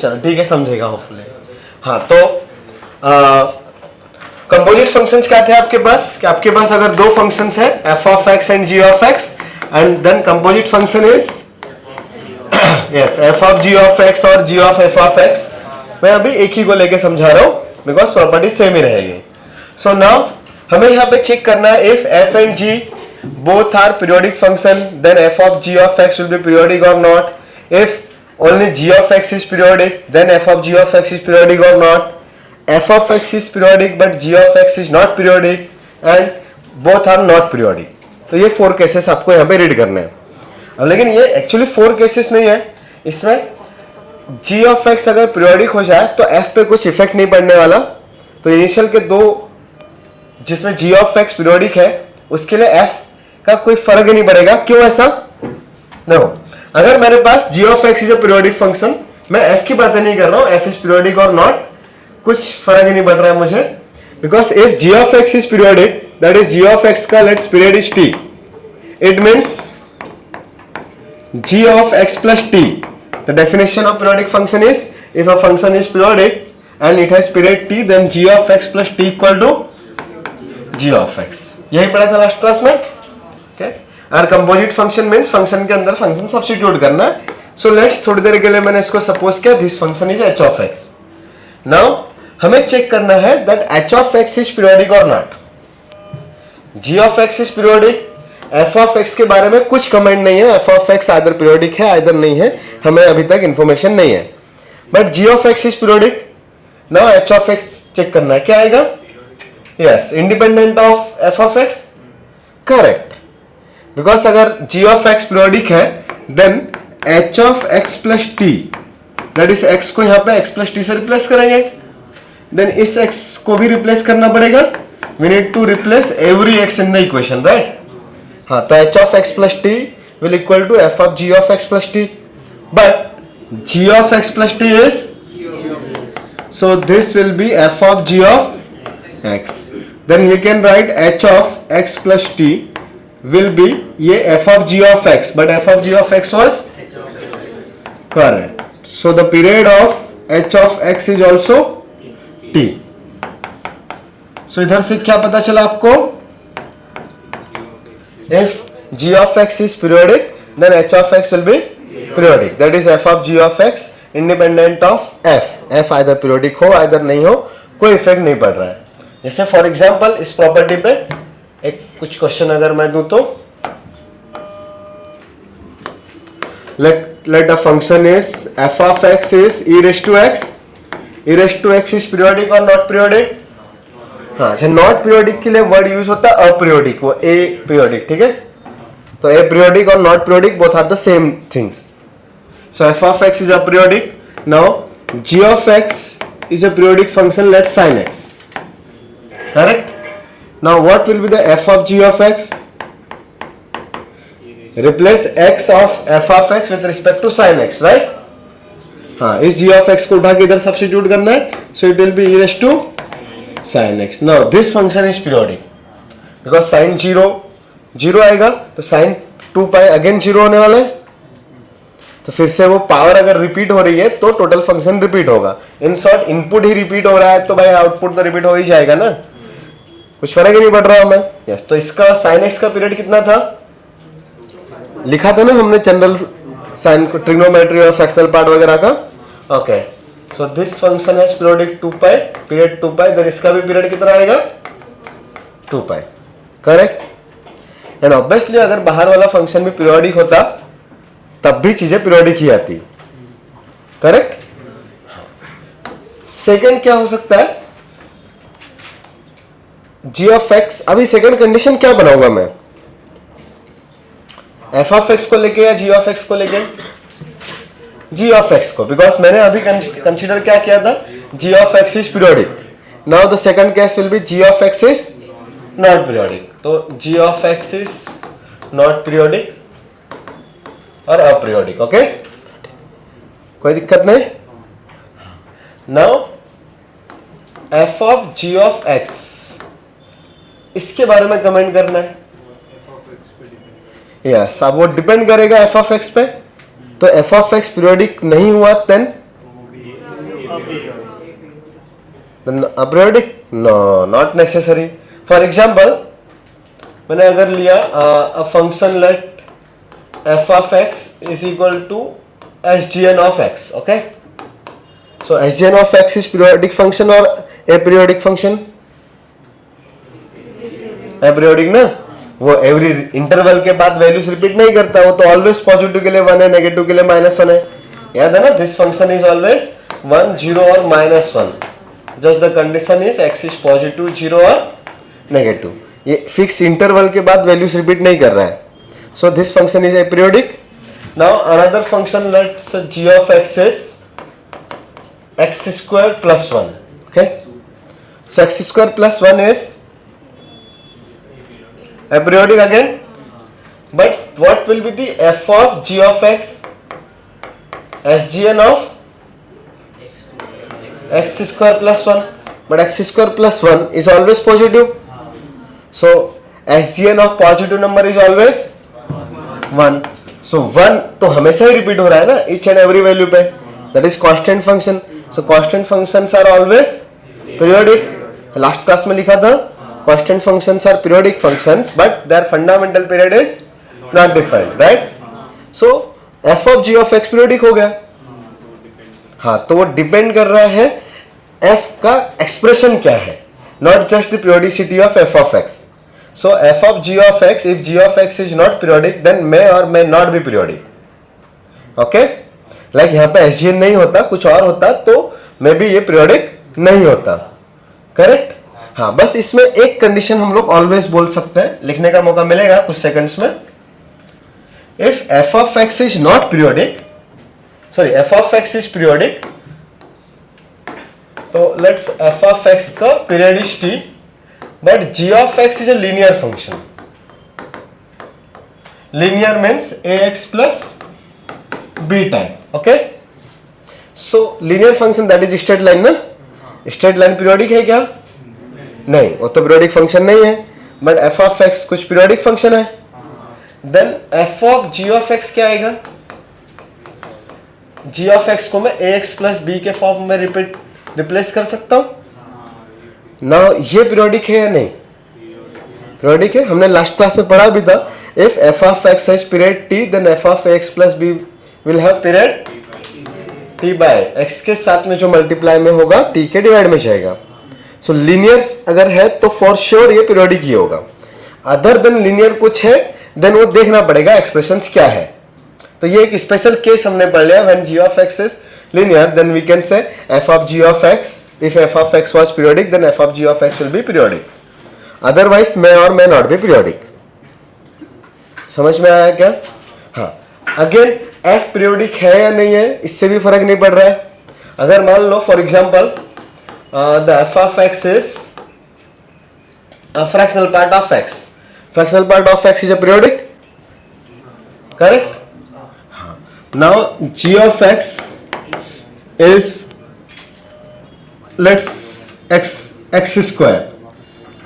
चलो ठीक है, समझेगा होपफुली। हाँ, तो कंपोजिट फंक्शंस क्या थे आपके पास, कि आपके पास अगर दो फंक्शंस है F of X and G of X, and then composite function is yes F of G of x और G of F of X. मैं अभी एक ही को लेके समझा रहा हूं बिकॉज प्रॉपर्टी सेम ही रहेगी। सो नाउ हमें यहाँ पे चेक करना है if F and G both are periodic function, then f of g of x will be periodic or not. If only g of x is periodic, then f of g of x is periodic or not. f of x is periodic but g of x is not periodic, and both are not periodic. तो ये 4 cases आपको यहाँ पे read करने हैं। अब लेकिन ये एक्चुअली 4 केसेस नहीं है, इसमें g of x अगर पीरियोडिक हो जाए तो f पे कुछ इफेक्ट नहीं पड़ने वाला। तो इनिशियल के दो जिसमें g of x पीरियोडिक है उसके लिए f का कोई फर्क ही नहीं पड़ेगा। क्यों ऐसा? देखो, अगर मेरे पास g of x is a periodic function, मैं f की बातें नहीं कर रहा हूं, f इज पीरियोडिक और नॉट, कुछ फर्क ही नहीं पड़ रहा है मुझे, because if g of x is periodic that is g of x का let's period is t, it means g of x plus t. The definition of periodic function is if a function is periodic and it has period t, then g of x plus t equal to g of x. यही पढ़ा था last class में। Okay, और composite function means function के अंदर function substitute करना है। So let's थोड़ी देर के लिए मैंने इसको सपोज किया this function is h of x. Now हमें चेक करना है that h of x is periodic और not. g of x is periodic, f of x के बारे में कुछ कमेंट नहीं है, f of x either periodic है आइदर नहीं है, हमें अभी तक इंफॉर्मेशन नहीं है, but g of x is periodic. Now h of x check करना है, क्या आएगा? Yes, independent of f of x, correct, because अगर g of x पीरियोडिक है then h of x plus t, that is x को यहाँ पे x plus t से रिप्लेस करेंगे, देन इस x को भी रिप्लेस करना पड़ेगा। We need to replace every x in the equation, right? हाँ, तो h of x plus t will equal to f of g of x plus t, but g of x plus t is, so this will be f of g of x. Then we can write h of x plus t will be ये f of g of x, but f of g of x was correct. So the period of h of x is also t. So इधर से क्या पता चला आपको? If g of x is periodic, then h of x will be periodic. That is f of g of x independent of f. f either periodic हो either नहीं हो, कोई इफेक्ट नहीं पड़ रहा है। जैसे फॉर एग्जाम्पल इस प्रॉपर्टी पे एक कुछ क्वेश्चन अगर मैं दूं तो let a function is f of x is e raised to x. e raised to x is periodic or not periodic? हाँ, अच्छा, नॉट पीरियोडिक के लिए वर्ड यूज होता है अपीरियोडिक, वो ए पीरियोडिक, ठीक है? तो ए पीरियोडिक और not periodic both are the same things. So F of x is aperiodic. Now G of x is a periodic function, let's sin x. Correct? Now what will be the f of g of x? Replace x of f of x with respect to sin x, right? हाँ, इस g of x को उठा के इधर substitute करना है, so it will be e raised to sin x. Now this function is periodic because sin 0 आएगा तो sin 2 पाई अगेन 0 होने वाला है, तो फिर से वो पावर अगर रिपीट हो रही है तो टोटल फंक्शन रिपीट होगा. In short input he repeat हो रहा है तो भाई आउटपुट तो रिपीट हो ही जाएगा ना, कुछ फर्क ही नहीं पड़ रहा हमें. यस, तो इसका sin x का पीरियड कितना था लिखा था ना हमने, जनरल साइन को ट्रिग्नोमेट्री और फ्रैक्शनल पार्ट वगैरह का. ओके, सो दिस फंक्शन है पीरियड 2 पाई, पीरियड 2 पाई, देन इसका भी पीरियड कितना आएगा 2 पाई. करेक्ट? एंड ऑब्वियसली अगर बाहर वाला फंक्शन भी पीरियोडिक होता तब भी चीजें पीरियोडिक ही आती. करेक्ट? सेकंड क्या हो सकता है, g ऑफ x. अभी सेकंड कंडीशन क्या बनाऊंगा मैं, f ऑफ x को लेके या g ऑफ x को लेके? g ऑफ x को, बिकॉज मैंने अभी कंसीडर क्या किया था, g of x is periodic. Now the second case will be g of x is not periodic. तो g of x is not periodic और अपीरियोडिक. ओके, कोई दिक्कत नहीं. Now f of g of x, इसके बारे में comment करना है. यस, अब वो डिपेंड करेगा f ऑफ x पे. तो f ऑफ x पीरियोडिक नहीं हुआ then then aperiodic? No, not necessary. For example, मैंने अगर लिया a function let f of x is equal to sgn of x, okay? So sgn of x is periodic function or aperiodic function? aperiodic ना, वो every interval के बाद values repeat नहीं करता, वो तो ऑलवेज पॉजिटिव के लिए 1 है, नेगेटिव के लिए -1 है. याद है ना, दिस फंक्शन इज ऑलवेज 1 0 और -1. Just the condition is x is positive 0 और नेगेटिव. ये फिक्स इंटरवल के बाद वैल्यूज रिपीट नहीं कर रहा है. So this function is aperiodic. Now another function let's g of x is x square plus 1. Okay, so x square plus 1 is aperiodic again, but what will be the f of g of x? sgn of x square plus 1, but x square plus 1 is always positive, so sgn of positive number is always 1. so 1 तो हमेशा ही repeat हो रहा है ना each and every value पे. that is constant function. so constant functions are always periodic. Last class में लिखा था constant functions are periodic functions but their fundamental period is not defined, right? so f of g of x periodic हो गया. हाँ, तो वो depend कर रहा है f का एक्सप्रेशन क्या है, not just the periodicity of f of x. so f of g of x, if g of x is not periodic then may or may not be periodic. okay, like यहाँ पे sgn नहीं होता, कुछ और होता तो may be ये periodic नहीं होता. करेक्ट? हाँ, बस इसमें एक कंडीशन हम लोग ऑलवेज बोल सकते हैं, लिखने का मौका मिलेगा कुछ सेकंड्स में. If f of x is not periodic, sorry f of x is periodic, तो लेट्स f of x का periodicity, but g of x is a linear function. Linear means ax plus b time. Okay, so linear function that is straight line ना. Straight line periodic है क्या? नहीं, वो तो periodic function नहीं है, but f of x कुछ periodic function है. Then f of g of x क्या आएगा? g of x को मैं ax प्लस b के फॉर्म में रिप्लेस कर सकता हूं. नाउ ये पीरियोडिक है या नहीं? पीरियोडिक है. हमने लास्ट क्लास में पढ़ा भी था, if f of x has period t then f of x plus b will have period t by x के साथ में जो मल्टीप्लाई में होगा t के डिवाइड में जाएगा. सो लीनियर अगर है तो फॉर श्योर ये पीरियोडिक ही होगा. अदर देन लीनियर कुछ है देन वो देखना पड़ेगा एक्सप्रेशंस क्या है. तो ये एक स्पेशल केस हमने पढ़ लिया. When g of x is linear then we can say f of g of x, if f of x was periodic then f of g of x will be periodic, otherwise may or may not be periodic. समझ में आया क्या? हाँ, again f periodic है या नहीं है इससे भी फर्क नहीं पड़ रहा है. अगर मान लो for example the f of x is a fractional part of x. Fractional part of x is a periodic, correct? Now g of x is let's x square.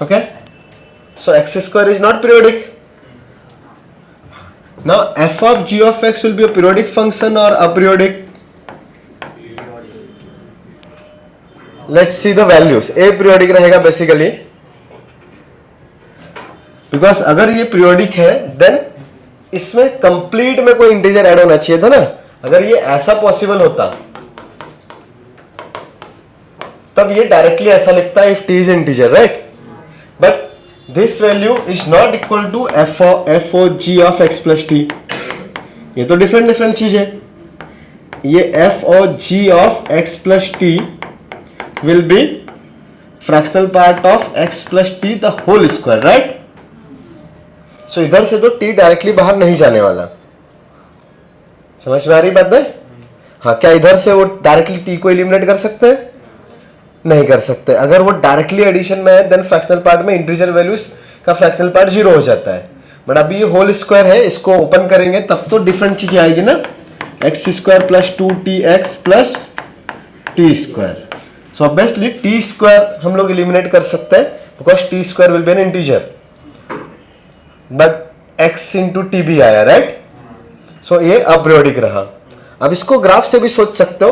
Okay, so x square is not periodic. Now f of g of x will be a periodic function or aperiodic? Let's see the values. a periodic रहेगा basically, because अगर ये periodic है then इसमें complete में कोई integer add होना चाहिए था ना. अगर ये ऐसा पॉसिबल होता तब ये डायरेक्टली ऐसा लिखता है if t is integer, right? But this value is not equal to f o g of x plus t. ये तो डिफरेंट चीज है. ये f o g of x plus t will be fractional part of x plus t the whole square, right? so इधर से तो t directly बाहर नहीं जाने वाला. समझ में आ रही बात है? हाँ, क्या इधर से वो डायरेक्टली t को एलिमिनेट कर सकते हैं? नहीं कर सकते. अगर वो डायरेक्टली एडिशन में है देन फ्रैक्शनल पार्ट में इंटीजर वैल्यूज का फ्रैक्शनल पार्ट 0 हो जाता है. बट अभी ये होल स्क्वायर है, इसको ओपन करेंगे तब तो डिफरेंट चीजें आएगी ना. X square plus 2tx plus T square. So obviously T square हम लोग एलिमिनेट कर सकते हैं because T square will be N integer, but x into T भी आया, राइट? सो ये अपरियोडिक रहा. अब इसको ग्राफ से भी सोच सकते हो.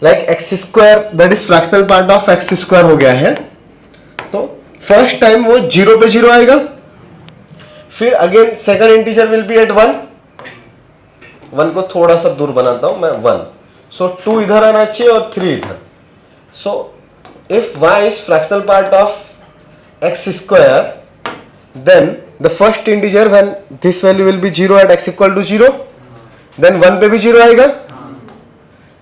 Like x square that is fractional part of X square हो गया है, तो फर्स्ट टाइम वो 0 पे 0 आएगा, फिर again second integer will be at 1 को थोड़ा सा दूर बनाता हूं मैं 1, सो 2 इधर आना चाहिए और 3 इधर. So if y is fractional part of X square, then the first integer when this value will be 0 at x equal to 0, then 1 पे भी 0 आएगा.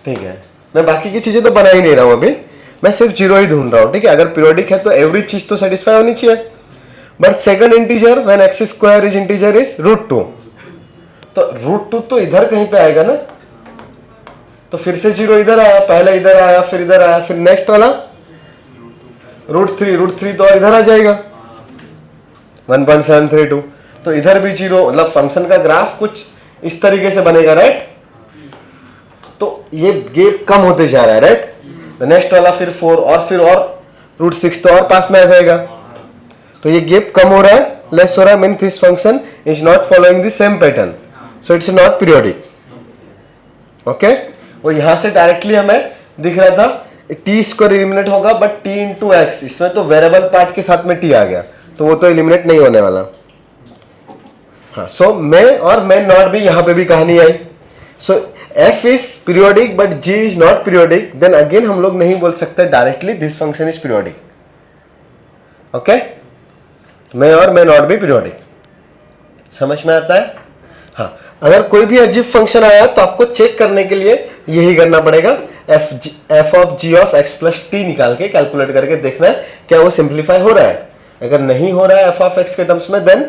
ठीक है, मैं बाकी की चीजें तो बना ही नहीं रहा हूं अभी, मैं सिर्फ 0 ही ढूंढ रहा हूं. ठीक है, अगर पीरियोडिक है तो एवरी चीज तो सेटिस्फाई होनी चाहिए. But second integer when x square is integer is √2, तो √2 तो इधर कहीं पे आएगा ना, तो फिर से 0 इधर आया, पहले इधर आया, फिर इधर आया, फिर नेक्स्ट वाला √3 तो इधर आ जाएगा 1.732, तो इधर भी 0. मतलब फंक्शन का ग्राफ कुछ इस तरीके से बनेगा, राइट. तो ये गैप कम होते जा रहा है, राइट. नेक्स्ट वाला फिर 4 और फिर और √6 तो और पास में आ जाएगा, तो ये गैप कम हो रहा है, लेस हो रहा है. Mean this function is not following the same pattern, so it's not periodic. Okay, वो यहां से डायरेक्टली हमें दिख रहा था टी स्क्वायर एलिमिनेट होगा, बट टी इंटू एक्स, इसमें तो वेरिएबल पार्ट के साथ में टी आ गया, तो वो तो एलिमिनेट नहीं होने वाला. हाँ, सो मे और मे नॉट भी यहां पे भी कहानी आई. So F is periodic but G is not periodic, then again हम लोग नहीं बोल सकते directly this function is periodic. Okay, may और मे नॉट भी पीरियोडिक. समझ में आता है. हाँ, अगर कोई भी अजीब फंक्शन आया तो आपको चेक करने के लिए यही करना पड़ेगा, F of G of x plus T निकाल के कैलकुलेट करके देखना है क्या वो सिंप्लीफाई हो रहा है. अगर नहीं हो रहा है एफ ऑफ एक्स के टर्म्स में, देन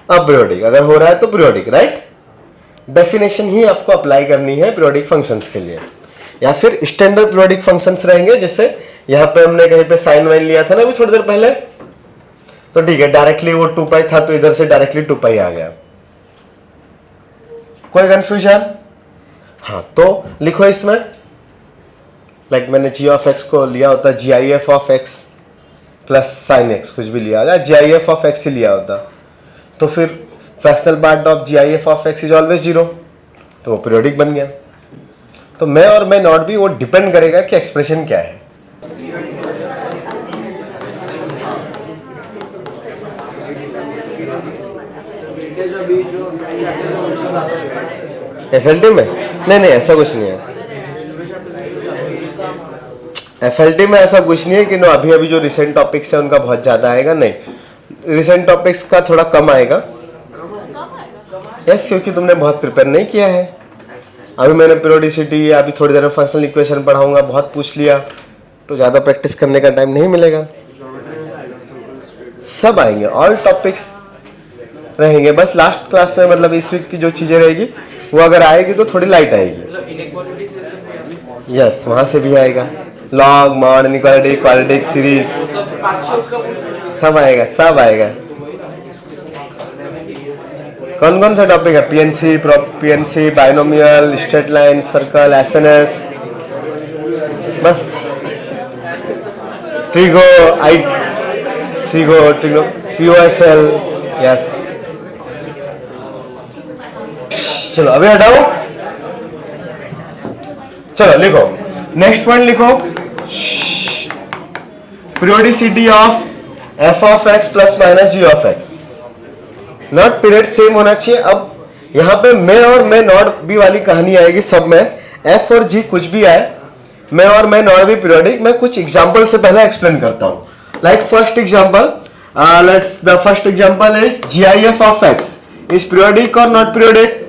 अपीरियोडिक. अगर हो रहा है तो पीरियोडिक, राइट. डेफिनेशन ही आपको अप्लाई करनी है पीरियोडिक फंक्शंस के लिए, या फिर स्टैंडर्ड पीरियोडिक फंक्शंस रहेंगे. जैसे यहाँ पे हमने कहीं पे साइन वाइन लिया था ना अभी थोड़ी देर पहले, तो ठीक है, डायरेक्टली वो 2π था तो इधर से डायरेक्टली 2π आ गया. कोई कंफ्यूजन? हाँ, तो लिखो इसमें, लाइक मैंने जी ऑफ एक्स को लिया होता G I F of x plus sine x, कुछ भी लिया होता, G I F of x ही लिया होता, तो फिर fractional part of G I F of x is always 0, तो वो पीरियोडिक बन गया. तो मे और मे नॉट भी वो डिपेंड करेगा कि एक्सप्रेशन क्या है. एफएलटी में नहीं, ऐसा कुछ नहीं है. एफएलटी में ऐसा कुछ नहीं है कि नो अभी जो रिसेंट टॉपिक्स है उनका बहुत ज्यादा आएगा. नहीं, रिसेंट टॉपिक्स का थोड़ा कम आएगा. यस, क्योंकि तुमने बहुत प्रिपेयर नहीं किया है. अभी मैंने पीरियोडिसिटी, अभी थोड़ी देर में फंक्शनल इक्वेशन पढ़ाऊंगा, बहुत पूछ लिया, तो ज्यादा प्रैक्टिस करने का टाइम नहीं मिलेगा. सब आएंगे, ऑल टॉपिक्स रहेंगे. बस लास्ट क्लास में मतलब इस वीक की जो चीजें रहेगी वो अगर आएगी तो थोड़ी लाइट आएगी. यस, वहां से भी आएगा, log, mod, inequality, quadratic, series, सब आएगा, सब आएगा. कौन कौन सा टॉपिक है? PNC, binomial, straight line, circle, SNS, बस ट्रिगो, पीओएसएल. यस, चलो अभी हटाओ. चलो लिखो, नेक्स्ट पॉइंट लिखो, periodicity of F of x plus minus G of X. Not period same होना चाहिए. अब यहां पे मे और मे नॉट भी वाली कहानी आएगी सब में. एफ और जी कुछ भी आए, मे और मे नॉट भी पीरियोडिक. मैं कुछ एग्जांपल से पहले एक्सप्लेन करता हूं. Like first example, let's the first example is GIF of x is periodic और नॉट पीरियोडिक.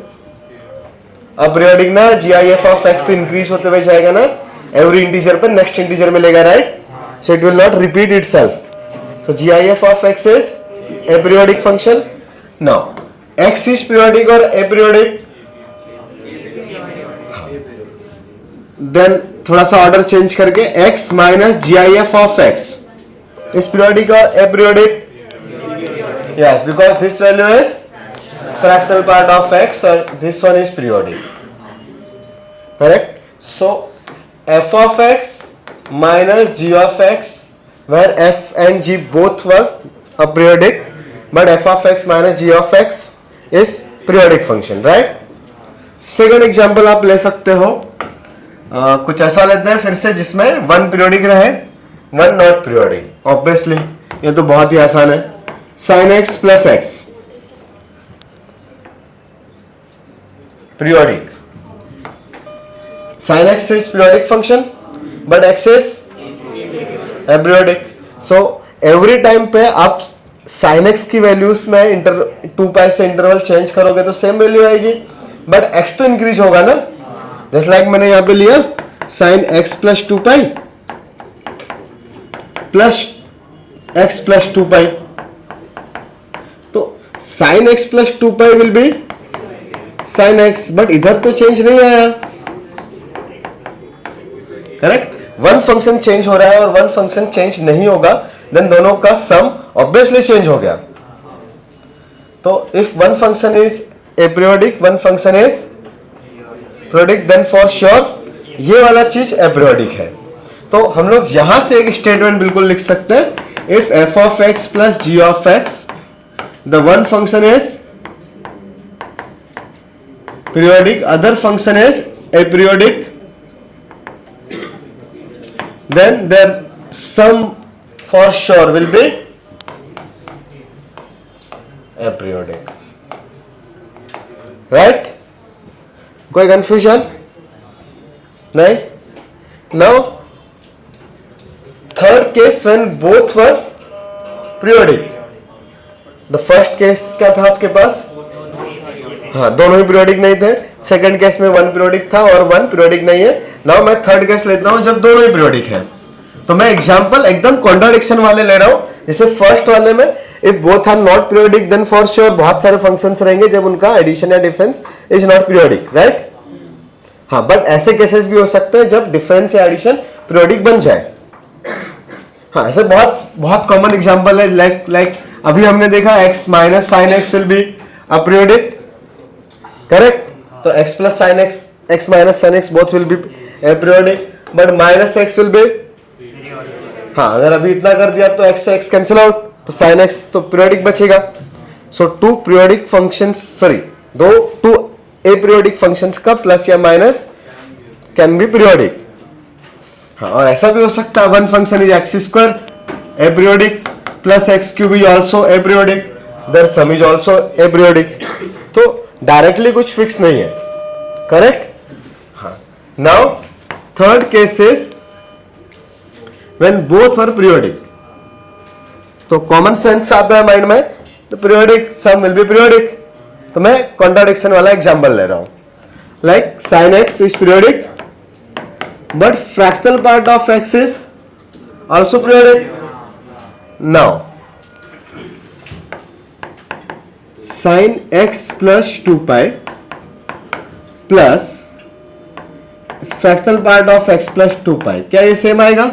अब पीरियोडिक ना, जीआईएफ ऑफ एक्स तो इंक्रीज होते हुए जाएगा ना, एवरी इंटीजर पर नेक्स्ट इंटीजर मिलेगा, right. So it will not repeat itself. So GIF of x is A periodic function. Now x is periodic और अपीरियोडिक, देन थोड़ा सा ऑर्डर चेंज करके x minus GIF of x is periodic और aperiodic. Yes, because this value is fractional part of x or this one is periodic, correct. So f of x minus g of x, where f and g both were aperiodic, but f of x minus g of x is periodic function, right. Second example आप ले सकते हो, कुछ ऐसा लेते हैं फिर से जिसमें वन पीरियोडिक रहे, वन नॉट पीरियोडिक। ऑब्वियसली ये तो बहुत ही आसान है। Sign X plus x periodic, sign X is periodic function but x is aperiodic. So every time पे आप साइन एक्स की वैल्यूज में 2 पाई से इंटरवल चेंज करोगे तो सेम वैल्यू आएगी, बट एक्स तो इंक्रीज होगा ना। जैसे लाइक मैंने यहां पे लिया sign X plus 2 pi plus x plus 2 पाई, तो sine X plus 2 pi will be sine X, but इधर तो चेंज नहीं आया। करेक्ट, वन फंक्शन चेंज हो रहा है और वन फंक्शन चेंज नहीं होगा, देन दोनों का सम ऑब्वियसली चेंज हो गया। तो if one function is aperiodic, one function is periodic, then for sure ये वाला चीज एपीरियोडिक है। तो हम लोग यहां से एक स्टेटमेंट बिल्कुल लिख सकते हैं, if F of x plus G of X the one function is periodic, other function is aperiodic, then their sum for sure will be aperiodic, right? कोई confusion नहीं? Now third case when both were periodic, the first case क्या था आपके पास? हाँ, दोनों ही periodic नहीं थे। Second case में वन पीरियोडिक था और वन पीरियोडिक नहीं है। नाउ मैं थर्ड केस लेता हूं जब दोनों ही पीरियोडिक है। तो मैं एग्जांपल एकदम कॉन्ट्राडिक्शन वाले ले रहा हूं। जैसे फर्स्ट वाले में if both are not periodic then for sure बहुत सारे फंक्शंस रहेंगे जब उनका एडिशन या difference is not periodic, right? हाँ, बट ऐसे केसेस भी हो सकते हैं जब डिफरेंस या एडिशन पीरियोडिक बन जाए। हाँ, ऐसे बहुत बहुत कॉमन एग्जांपल है। लाइक अभी हमने देखा x minus sine x will B aperiodic, correct? तो x plus sine x, x minus sine x both will be aperiodic, but minus x will B, हाँ अगर अभी इतना कर दिया तो x से x कैंसिल आउट, तो साइन एक्स तो पीरियोडिक बचेगा। So two periodic functions, sorry two aperiodic functions का प्लस या माइनस कैन बी पीरियोडिक। हाँ, और ऐसा भी हो सकता है one function is x square aperiodic plus x cube is also aperiodic, their sum is also aperiodic. तो डायरेक्टली कुछ फिक्स नहीं है, करेक्ट? हाँ, now third case is when both are periodic. तो कॉमन सेंस आता है माइंड में, तो periodic sum will be periodic. तो मैं कॉन्ट्राडिक्शन वाला एग्जांपल ले रहा हूं, like sine X is periodic but fractional part of x is also periodic. Now sine X plus 2 pi plus fractional part of x plus 2 pi, क्या ये same आएगा?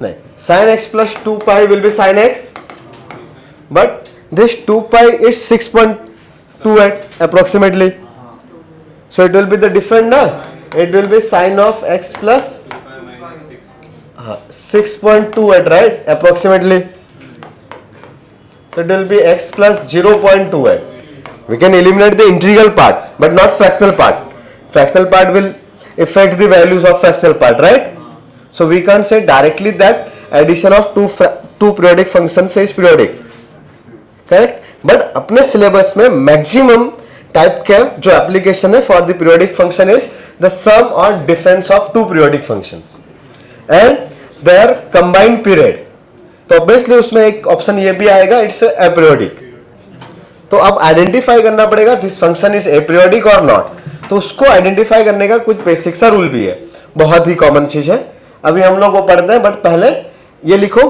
नहीं, sine X plus 2 pi will be sine X, but this 2 pi is 6.28 approximately, so it will be the different ना, it will be sin of x plus 6.28, right, approximately. So it will be x plus 0.28. We can eliminate the integral part, but not fractional part. Fractional part will affect the values of fractional part, right? So we can't say directly that addition of two periodic functions is periodic, correct? But अपने syllabus में maximum type का जो application है for the periodic function is the sum or difference of two periodic functions and their combined period. तो obviously उसमें एक option ये भी आएगा, इट्स एपीरियोडिक। तो अब आइडेंटिफाई करना पड़ेगा दिस फंक्शन इज एपीरियोडिक और नॉट। तो उसको आइडेंटिफाई करने का कुछ बेसिक सा रूल भी है, बहुत ही कॉमन चीज है, अभी हम लोग वो पढ़ते हैं। बट पहले ये लिखो,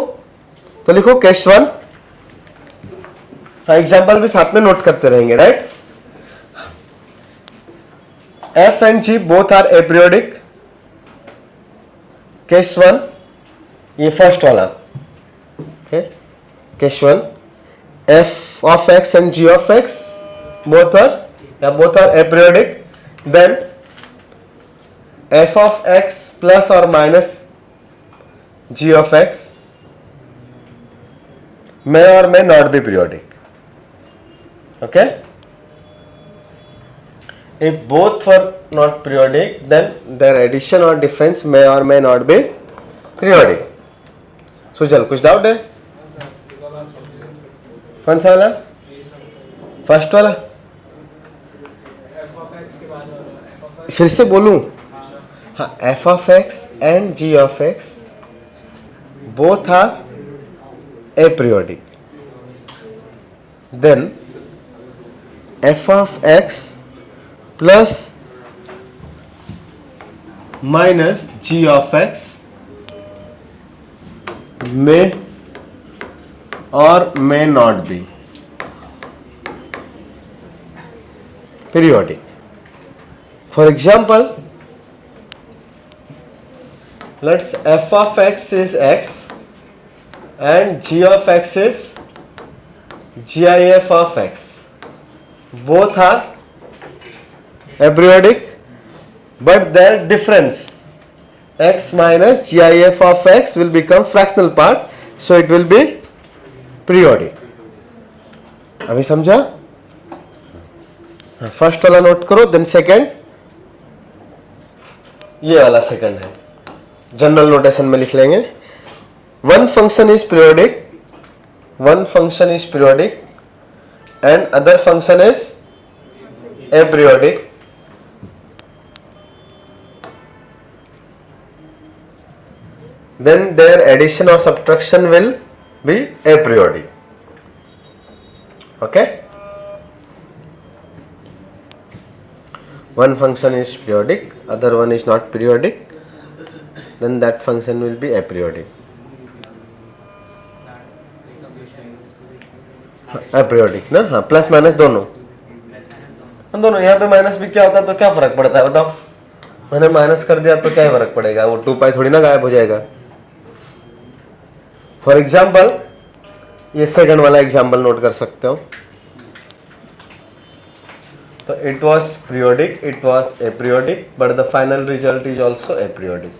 तो लिखो केस 1। हाँ, एग्जाम्पल भी साथ में नोट करते रहेंगे, right? F and G both are aperiodic, case 1, ये फर्स्ट वाला। Okay. Case 1, f of x and g of x both are aperiodic. Then f of x plus or minus g of x may or may not be periodic. Okay. If both were not periodic, then their addition or difference may or may not be periodic. Sujal कुछ doubt है? कौन सा वाला? First वाला? फिर से बोलूं? हाँ, f of x and g of x both are aperiodic. Then f of x plus minus g of x may or may not be periodic. For example, let's f of x is x and g of x is gif of x. Both are aperiodic, but their difference x minus gif of x will become fractional part, so it will be periodic. अभी समझा? First वाला note करो, then second, ये वाला second है, general notation में लिख लेंगे. One function is periodic, one function is periodic and other function is aperiodic. Then their addition or subtraction will be aperiodic. Okay? One function is periodic, other one is not periodic, then that function will be aperiodic. Aperiodic ना? हाँ, plus minus दोनों. दोनों यहाँ पे minus भी क्या होता है तो क्या फर्क पड़ता है बताओ? मैंने माइनस कर दिया तो क्या फर्क पड़ेगा? वो 2 पाई थोड़ी ना गायब हो जाएगा. फॉर एग्जाम्पल, ये सेकंड वाला एग्जाम्पल नोट कर सकते हो. तो it was periodic, it was aperiodic, but the final result is also aperiodic.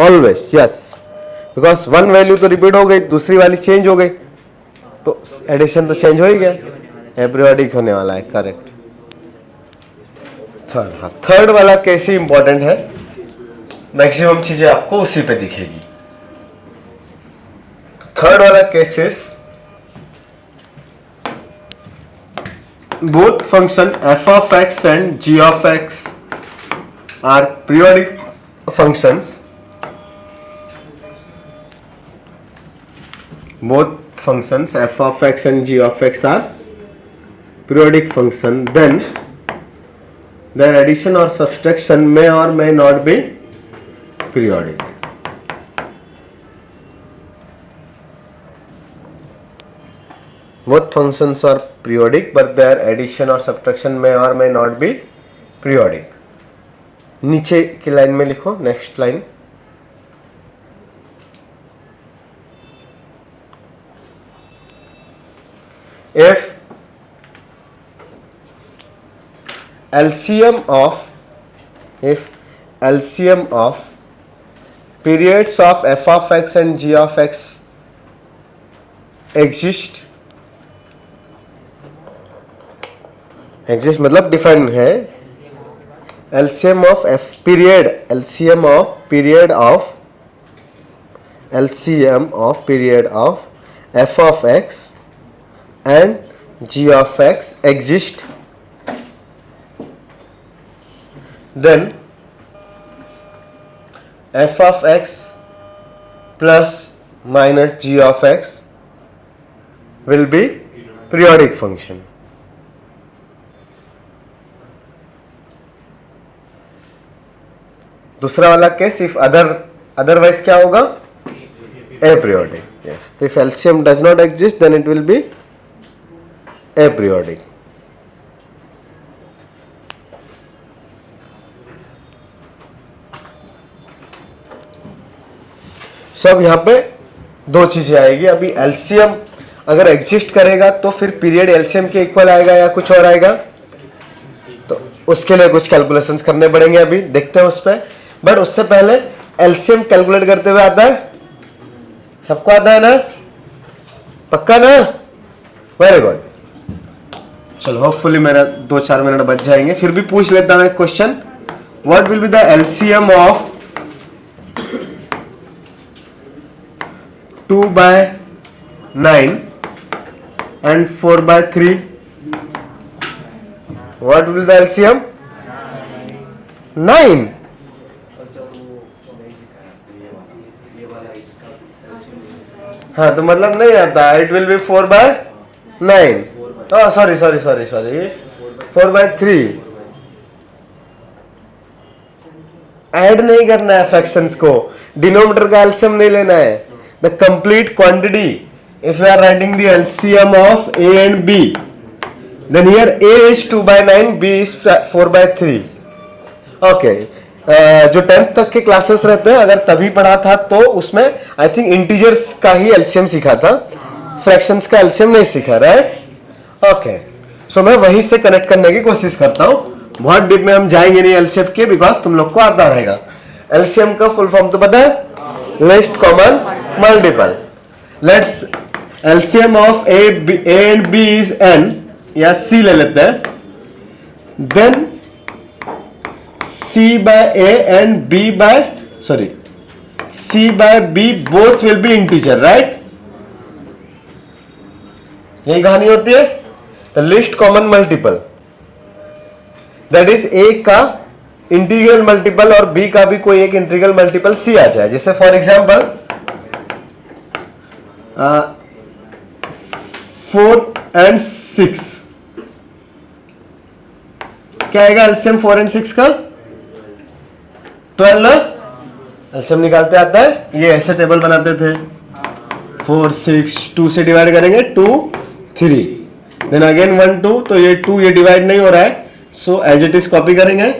Always yes, because one value तो रिपीट हो गई, दूसरी वाली चेंज हो गई, तो एडिशन तो चेंज हो ही गया, एपीरियोडिक होने वाला है. करेक्ट. थर्ड, हाँ, थर्ड वाला कैसे इंपॉर्टेंट है, मैक्सिमम चीजें आपको उसी पे दिखेगी. थर्ड वाला cases, both function f of x and g of x are periodic functions. Both functions f of x and g of x are periodic function. Then their addition or subtraction may or may not be periodic. Both functions are periodic, but their addition or subtraction may or may not be periodic. नीचे की line में लिखो, next line. If LCM of periods of f of x and g of x exist मतलब define है. LCM of f period, LCM of period of f of x and g of x exist, then f of x plus minus g of x will be periodic function. दूसरा वाला case, if otherwise क्या होगा? aperiodic. Yes, if LCM does not exist, then it will be aperiodic. सब यहाँ पे दो चीजें आएगी. अभी LCM अगर एग्जिस्ट करेगा तो फिर पीरियड LCM के इक्वल आएगा या कुछ और आएगा, तो उसके लिए कुछ कैलकुलेशंस करने पड़ेंगे. अभी देखते हैं उस पर. बट उससे पहले LCM कैलकुलेट करते हुए आता है, सबको आता है ना? पक्का ना? Very good. चलो होपफुली मेरा 2-4 मिनट बच जाएंगे, फिर भी पूछ लेता हूं एक question. What will be the LCM of 2/9 and 4/3? What will be the LCM? 9. हाँ तो मतलब नहीं आता. It will B 4/9. Sorry 4/3. Add नहीं करना है फ्रैक्शंस को, डिनोमिनेटर का एलसीएम नहीं लेना है. The complete quantity. If you are writing the LCM of A and B, then here a is 2/9, b is 4/3. Okay. जो 10th तक के क्लासेस रहते हैं, अगर तभी पढ़ा था तो उसमें आई थिंक इंटीजर्स का ही एलसीएम सीखा था, फ्रैक्शंस का एलसीएम नहीं सीखा, राइट? ओके. सो मैं वहीं से कनेक्ट करने की कोशिश करता हूं. बहुत डीप में हम जाएंगे नहीं एलसीएम के, बिकॉज तुम लोग को आता रहेगा. एलसीएम का फुल फॉर्म तो पता है, least common multiple. Let's LCM of A and B is n, या c ले लेते हैं. देन c by a and b by c by b both will be integer, right? यही कहानी होती है. The list common multiple, that is a का इंटीग्रल मल्टीपल और b का भी कोई एक इंटीग्रल मल्टीपल c आ जाए. जैसे फॉर एग्जांपल 4 and 6. क्या आएगा एलसीएम 4 and 6 का? 12 ना. एलसीएम निकालते आता है, ये ऐसे टेबल बनाते थे. 4 6 2 से डिवाइड करेंगे, 2 3, देन अगेन 1 2. तो ये 2 ये डिवाइड नहीं हो रहा है, so as it is copy करेंगे.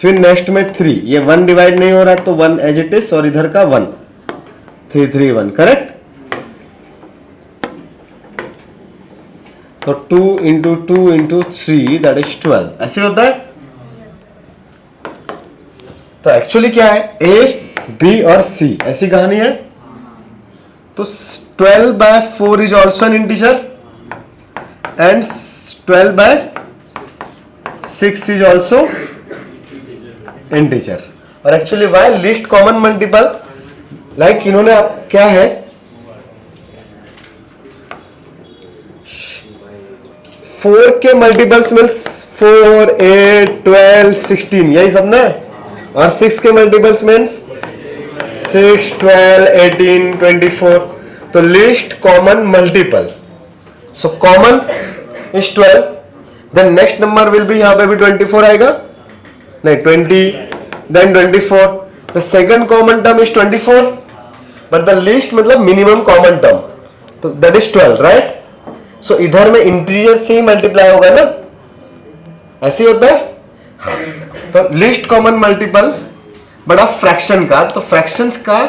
फिर नेक्स्ट में 3, ये 1 डिवाइड नहीं हो रहा है तो 1 एज इट इज, और इधर का 1. 3 3 1, करेक्ट. तो 2 into 2 into 3, दैट इज 12. ऐसे होता है. तो एक्चुअली क्या है, A, B और C ऐसी कहानी है. तो 12/4 is also an integer and 12/6 is also integer. और actually why least common multiple, like इन्होंने क्या है, 4 के मल्टीपल्स मीन्स 4 8 12 16, यही सब ना. और 6 के मल्टीपल्स मीन्स 6 12 18 24. तो least common multiple. So common is 12. Then next number will be, यहां पे भी 24 आएगा, नहीं 20, then 24. The second common term is 24, but the least मतलब मिनिमम कॉमन टर्म, तो दैट इज 12, राइट? सो इधर में इंटीजर से ही मल्टीप्लाई होगा ना, ऐसे होता है. हाँ. तो लिस्ट कॉमन मल्टीपल बड़ा फ्रैक्शन का, तो फ्रैक्शंस का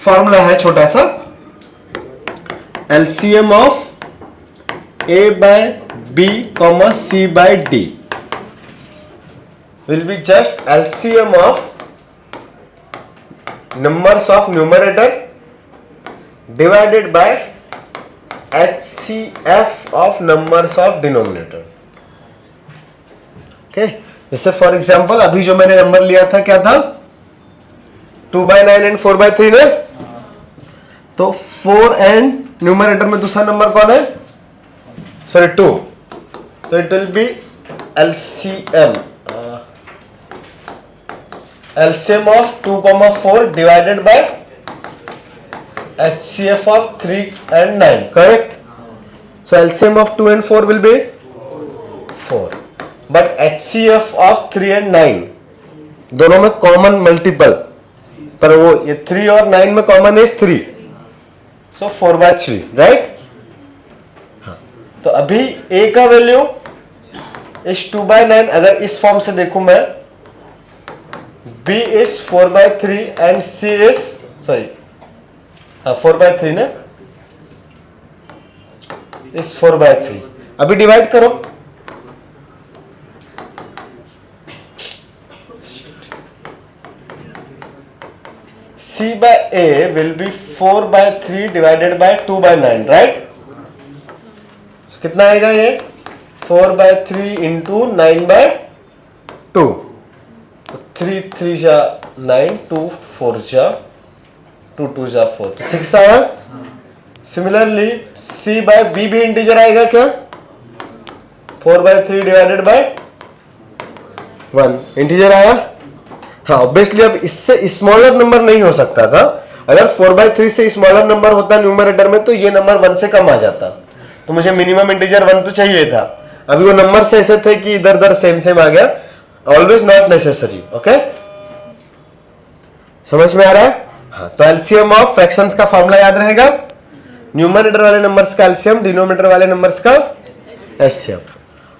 फॉर्मूला है छोटा सा, LCM of a by b comma c by d will be just LCM of numbers of numerator divided by HCF of numbers of denominator. Okay, जैसे for example अभी जो मैंने नंबर लिया था क्या था, 2/9 and 4/3 ने. तो 4 एंड न्यूमरेटर में दूसरा नंबर कौन है, सॉरी 2. तो it will be LCM LCM of 2,4 divided by HCF of 3 and 9, correct? So LCM of 2 and 4 will be 4, but HCF of 3 and 9 दोनों में कॉमन मल्टीपल, पर वो ये 3 और 9 में कॉमन है 3, so 4/3, राइट? हाँ. तो अभी A का वैल्यू इस 2/9, अगर इस फॉर्म से देखूं मैं, B is 4/3 and C is, sorry, 4/3 ना, इस 4/3. अभी डिवाइड करो, C by A will be 4/3 divided by 2/9, right? So, कितना आएगा ये 4/3 इंटू 9/2, 3 3 जा 9, 2 4 जा 2 2 जा 4, तो 6 आया। सिमिलरली C बाय B भी इंटीजर आएगा क्या? 4/3 डिवाइडेड बाय 1 इंटीजर आया। हाँ, ऑब्वियसली अब इससे स्मॉलर नंबर नहीं हो सकता था। अगर 4/3 से स्मॉलर नंबर होता न्यूमरेटर में तो ये नंबर 1 से कम आ जाता, तो मुझे मिनिमम इंटीजर 1 तो चाहिए था। अभी वो नंबर से ऐसे थे कि इधर उधर सेम सेम आ गया। Always not necessary. ओके, समझ में आ रहा है? हाँ, तो एलसीएम ऑफ फ्रैक्शंस का फॉर्मूला याद रहेगा, न्यूमरेटर वाले नंबर्स का एलसीएम, डिनोमिनेटर वाले नंबर्स का एलसीएम।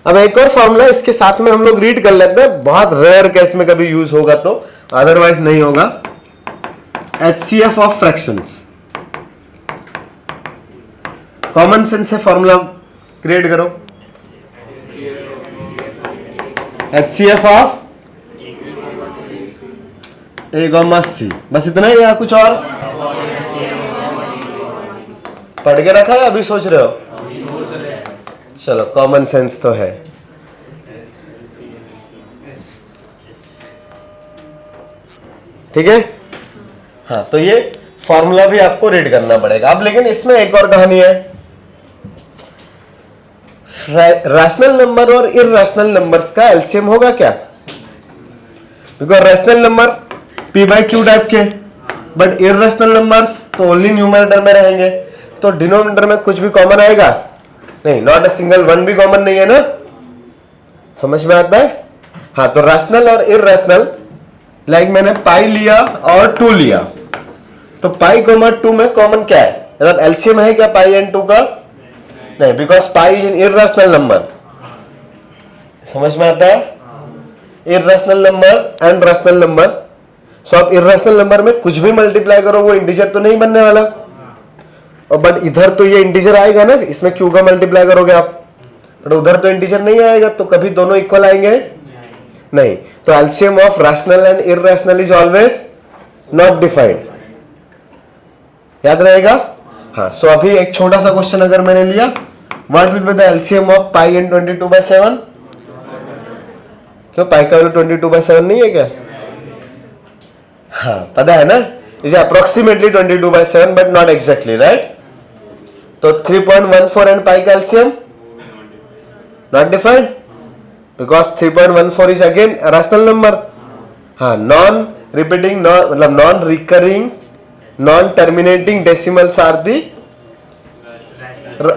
अब एक और फॉर्मूला इसके साथ में हम लोग रीड कर लेते हैं, बहुत रेयर केस में कभी यूज होगा तो, अदरवाइज नहीं होगा। HCF of fractions, common sense से फॉर्मूला क्रिएट करो। एचसीएफ ऑफ A, C, बस इतना ही या कुछ और पढ़ के रखा है, अभी सोच रहे हो? चलो, कॉमन सेंस तो है। ठीक है, हाँ, तो ये फॉर्मूला भी आपको रीड करना पड़ेगा। अब लेकिन इसमें एक और कहानी है, रैशनल नंबर और इरैशनल नंबर्स का एलसीएम होगा क्या? Because rational number P/Q type के, बट इरैशनल नंबर्स तो ओनली न्यूमरेटर में रहेंगे, तो डिनोमिनेटर में कुछ भी कॉमन आएगा नहीं, नॉट अ सिंगल वन भी कॉमन नहीं है ना। समझ में आता है? हाँ, तो रैशनल और इरैशनल, लाइक मैंने पाई लिया और 2 लिया, तो पाई कोमा 2 में कॉमन क्या है? मतलब एलसीएम है क्या पाई एंड 2 का? नहीं, because pi is an irrational number. समझ में आता है? Irrational number and rational number. So आप इरैशनल नंबर में कुछ भी मल्टीप्लाई करो वो इंटीजर तो नहीं बनने वाला, और बट इधर तो ये इंटीजर आएगा ना, इसमें क्यू का मल्टीप्लाई करोगे आप, बट उधर तो इंटीजर नहीं आएगा, तो कभी दोनों इक्वल आएंगे नहीं। तो LCM of rational and irrational is always not defined, याद रहेगा। हाँ, सो अभी एक छोटा सा क्वेश्चन अगर मैंने लिया, what will be the LCM of pi and 22/7? क्यों, पाई का वैल्यू 22/7 नहीं है क्या? हाँ, पता है ना, is approximately 22/7 but not exactly, right. तो 3.14 एंड पाई का LCM not defined, because 3.14 is again rational number. हाँ, नॉन रिपीटिंग, मतलब non recurring, non terminating decimals are the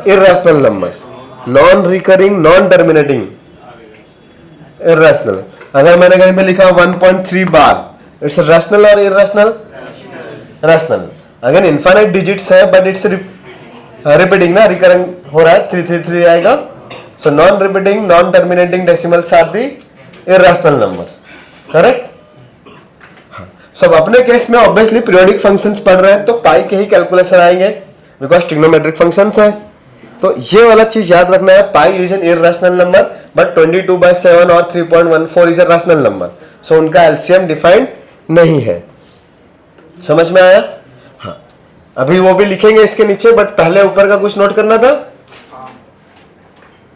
irrational numbers. Non recurring, non terminating, irrational. अगर मैंने कहीं पे लिखा 1.3 बार, इट्स रैशनल और इरैशनल? रैशनल। अगर इनफाइनाइट डिजिट्स है बट इट्स रिपीटिंग ना, रिकरिंग हो रहा है, 333 आएगा। So non repeating, non terminating decimals are the irrational numbers, correct. सब अपने केस में ऑब्वियसली पीरियोडिक फंक्शंस पढ़ रहे हैं तो पाई के ही कैलकुलेशन आएंगे, बिकॉज ट्रिग्नोमेट्रिक फंक्शंस है। तो ये वाला चीज याद रखना है, पाई is an irrational number but 22/7 और 3.14 इज अ रैशनल नंबर, सो उनका एलसीएम डिफाइंड नहीं है। समझ में आया? हाँ, अभी वो भी लिखेंगे इसके नीचे, बट पहले ऊपर का कुछ नोट करना था।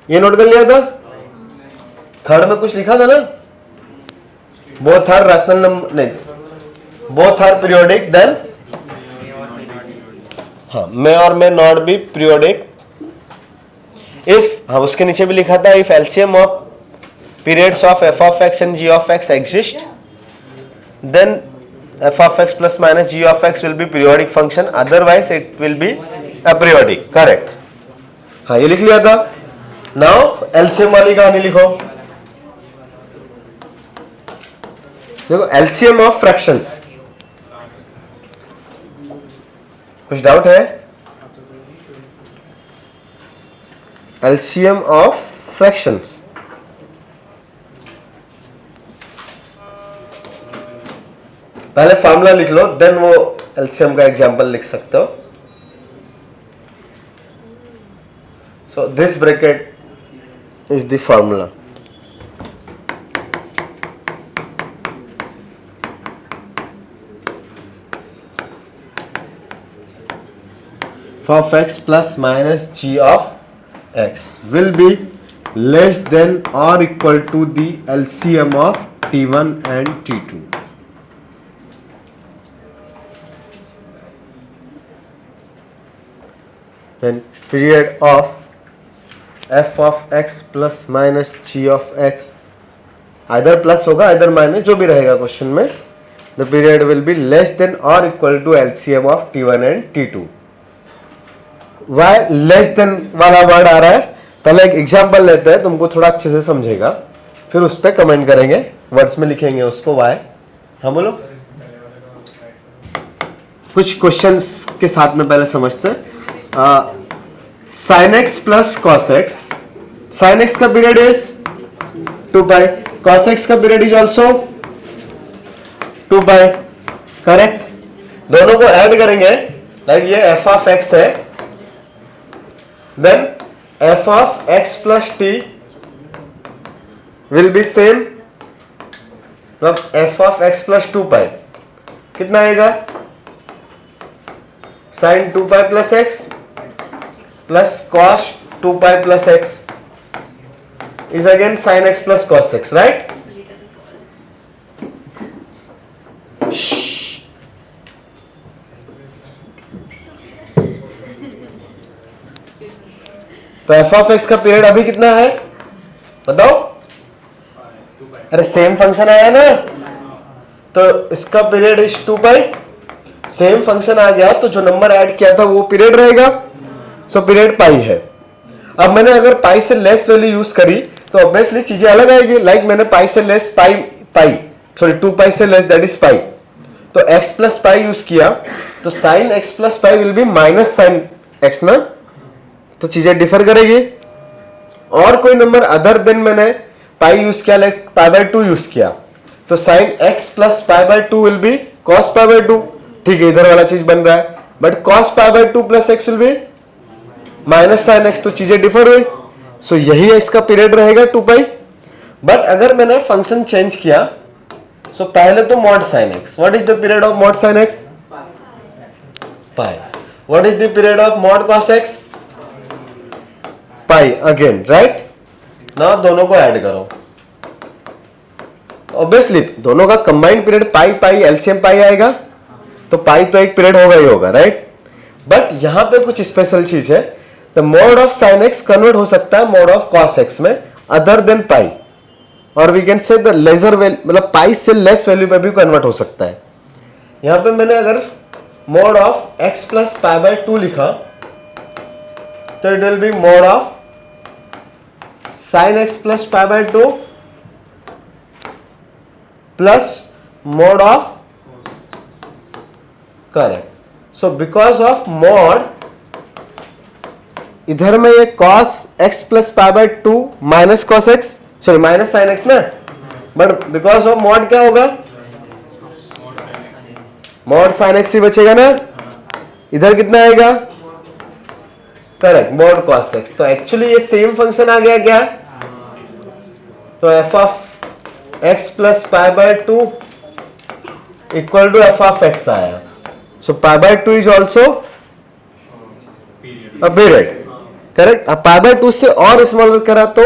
ये नोट कर लिया था, थर्ड में कुछ लिखा था ना, बोथ आर रैशनल नंबर, नहीं, बोथ आर पीरियोडिक, देन हाँ, मे और may not be periodic if, हाँ उसके नीचे भी लिखा था, if LCM of periods of f of x and g of x exist, then f of x plus minus g of x will be periodic function, otherwise it will be aperiodic, correct। हाँ, ये लिख लिया था। Now LCM वाली कहानी लिखो। देखो, LCM of fractions, कुछ डाउट है? एलसीएम ऑफ फ्रैक्शंस, पहले फॉर्मूला लिख लो, देन वो एलसीएम का एग्जांपल लिख सकते हो। So this bracket is the formula. f of x plus minus g of x will be less than और equal to the LCM of T1 and T2. Then period of f of x plus minus g of x, either plus होगा either minus, जो भी रहेगा question में, the period will be less than or equal to LCM of T1 and T2. Why less than वाला word आ रहा है? पहले एक एग्जांपल लेते हैं, तुमको थोड़ा अच्छे से समझेगा, फिर उस पर कमेंट करेंगे, वर्ड्स में लिखेंगे उसको why. हाँ बोलो, कुछ क्वेश्चंस के साथ में पहले समझते हैं. sin x plus cos x, sin x का period is 2 pi, cos x का period is also 2 pi, correct. दोनों को ऐड करेंगे, लाइक ये f ऑफ x है, then f of x plus t will be same, मतलब f of x plus 2 pi कितना आएगा, sin 2 pi plus x plus cos 2 pi plus x is again sin x plus cos x, right? तो f of x का period अभी कितना है बताओ. अरे सेम फंक्शन आया ना, तो इसका period is 2 pi, same function आ गया तो जो नंबर ऐड किया था वो पीरियड रहेगा. सो पीरियड पाई है. अब मैंने अगर पाई से लेस वैल्यू यूज करी तो ऑब्वियसली चीजें अलग आएगी. लाइक मैंने पाई से लेस सॉरी 2 पाई से लेस दैट इज पाई, तो x प्लस पाई यूज किया, तो sine x plus pi will be minus sine x ना, तो चीजें डिफर करेगी. और कोई नंबर अदर देन मैंने पाई यूज किया, लाइक पाई बाय 2 यूज किया, तो sine x plus pi by 2 will be cos pi by 2. ठीक है, इधर वाला चीज बन रहा है, but cos pi by 2 plus x will be minus sine x, तो चीजें डिफर हुई. सो यही इसका पीरियड रहेगा 2 पाई. बट अगर मैंने फंक्शन चेंज किया, सो पहले तो mod sine x, what is the period of mod sine x, pi. What is the period of mod cos x, pi again, right. ना दोनों को ऐड करो, ऑब्वियसली दोनों का कंबाइंड पीरियड पाई पाई एलसीएम पाई आएगा, तो पाई तो एक पीरियड होगा ही होगा, राइट. बट यहां पे कुछ स्पेशल चीज है, the mod of sine X convert हो सकता है मोड ऑफ कॉस एक्स में अदर देन पाई, और we can say the lesser value, मतलब पाई से लेस वैल्यू पे भी कन्वर्ट हो सकता है. यहां पे मैंने अगर mode of x plus pi by 2 लिखा, तो it will B mode of sine X plus pi by 2 plus mode of, correct. So because of mod, इधर में ये cos x plus pi by 2 minus cos x, sorry minus sine x ना, but because of mod क्या होगा, mod sine x ही बचेगा ना. इधर कितना आएगा, करेक्ट, मॉड कॉस एक्स. तो एक्चुअली ये सेम फंक्शन आ गया क्या, तो f of x plus pi by 2 equal to f of x आया. So pi by 2 is also a period, correct. अब पाई बाय 2 से और स्मॉलर करा तो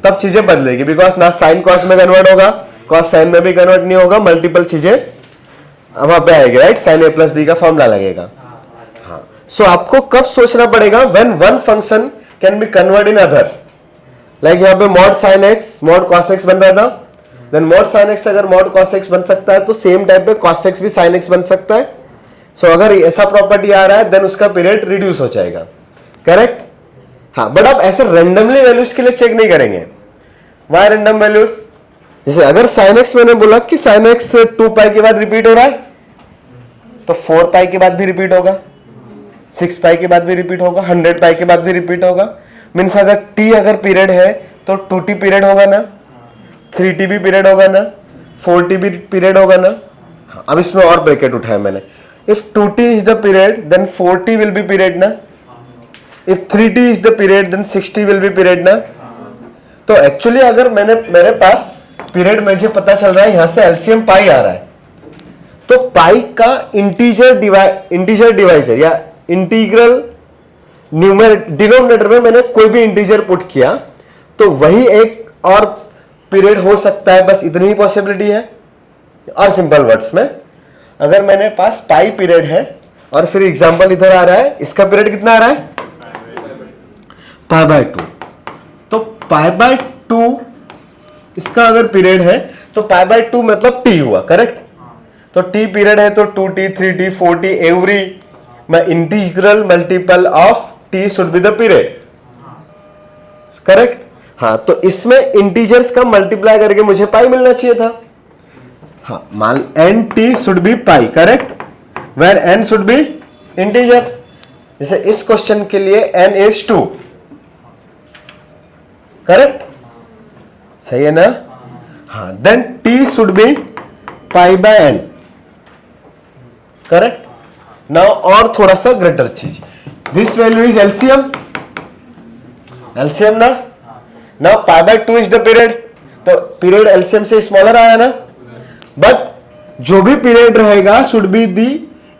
तब चीजें बदलेगी, बिकॉज ना साइन कॉस में कन्वर्ट होगा, कॉस साइन में भी कन्वर्ट नहीं होगा, मल्टीपल चीजें वहां पे आएगी, राइट. साइन ए प्लस बी का फॉर्मूला लगेगा. हाँ, सो आपको कब सोचना पड़ेगा, when one function can be convert in other. Like यहाँ पे mod sine x mod cos x बन रहा था, देन मॉड साइन एक्स अगर मॉड कॉस एक्स बन सकता है, तो सेम टाइप पे कॉस एक्स भी साइन एक्स बन सकता है. सो अगर ऐसा प्रॉपर्टी आ रहा है, देन उसका पीरियड रिड्यूस हो जाएगा, करेक्ट. हाँ, बट आप ऐसे रेंडमली वैल्यूज के लिए चेक नहीं करेंगे. वाई रेंडम वैल्यूज, जैसे अगर साइन एक्स मैंने बोला कि साइन एक्स 2 पाई के बाद रिपीट हो रहा है, तो 4 पाई के बाद भी रिपीट होगा, 6 पाई के बाद भी रिपीट होगा, 100 पाई के बाद भी रिपीट होगा. मीन्स अगर t अगर पीरियड है तो 2t पीरियड होगा ना, 3t भी पीरियड होगा ना, 4t भी पीरियड होगा ना. अब इसमें और ब्रैकेट उठाया मैंने, if 2t is the period then 4t will be period ना, if 3t is the period then 6t will be period ना. तो एक्चुअली अगर मेरे पास पीरियड मुझे पता चल रहा है, यहां से एलसीएम पाई आ रहा है, तो पाई का इंटीजर डिवाइजर या इंटीग्रल न्यूमर डिनोमिनेटर में मैंने कोई भी इंटीजर पुट किया, तो वही एक और पीरियड हो सकता है, बस इतनी ही पॉसिबिलिटी है। और सिंपल वर्ड्स में अगर मैंने पास पाई पीरियड है और फिर एग्जांपल इधर आ रहा है, इसका पीरियड कितना आ रहा है? पाई बाय 2। तो पाई बाय 2 इसका अगर पीरियड है तो पाई बाय 2 मतलब टी हुआ, करेक्ट? तो टी पीरियड है तो 2t 3t 4t every integral multiple of t should be the period, correct? हाँ, तो इसमें इंटीजर्स का मल्टीप्लाई करके मुझे पाई मिलना चाहिए था। हाँ, मान n T should be pi, correct? Where n should be integer. जैसे इस क्वेश्चन के लिए एन इज 2, करेक्ट? सही है ना? हाँ, then t should be pi by n, correct? Now और थोड़ा सा ग्रेटर चीज, this value is LCM, LCM ना? Now pi by 2 is the period, तो पीरियड एलसीएम से स्मॉलर आया ना? बट जो भी पीरियड रहेगा should be the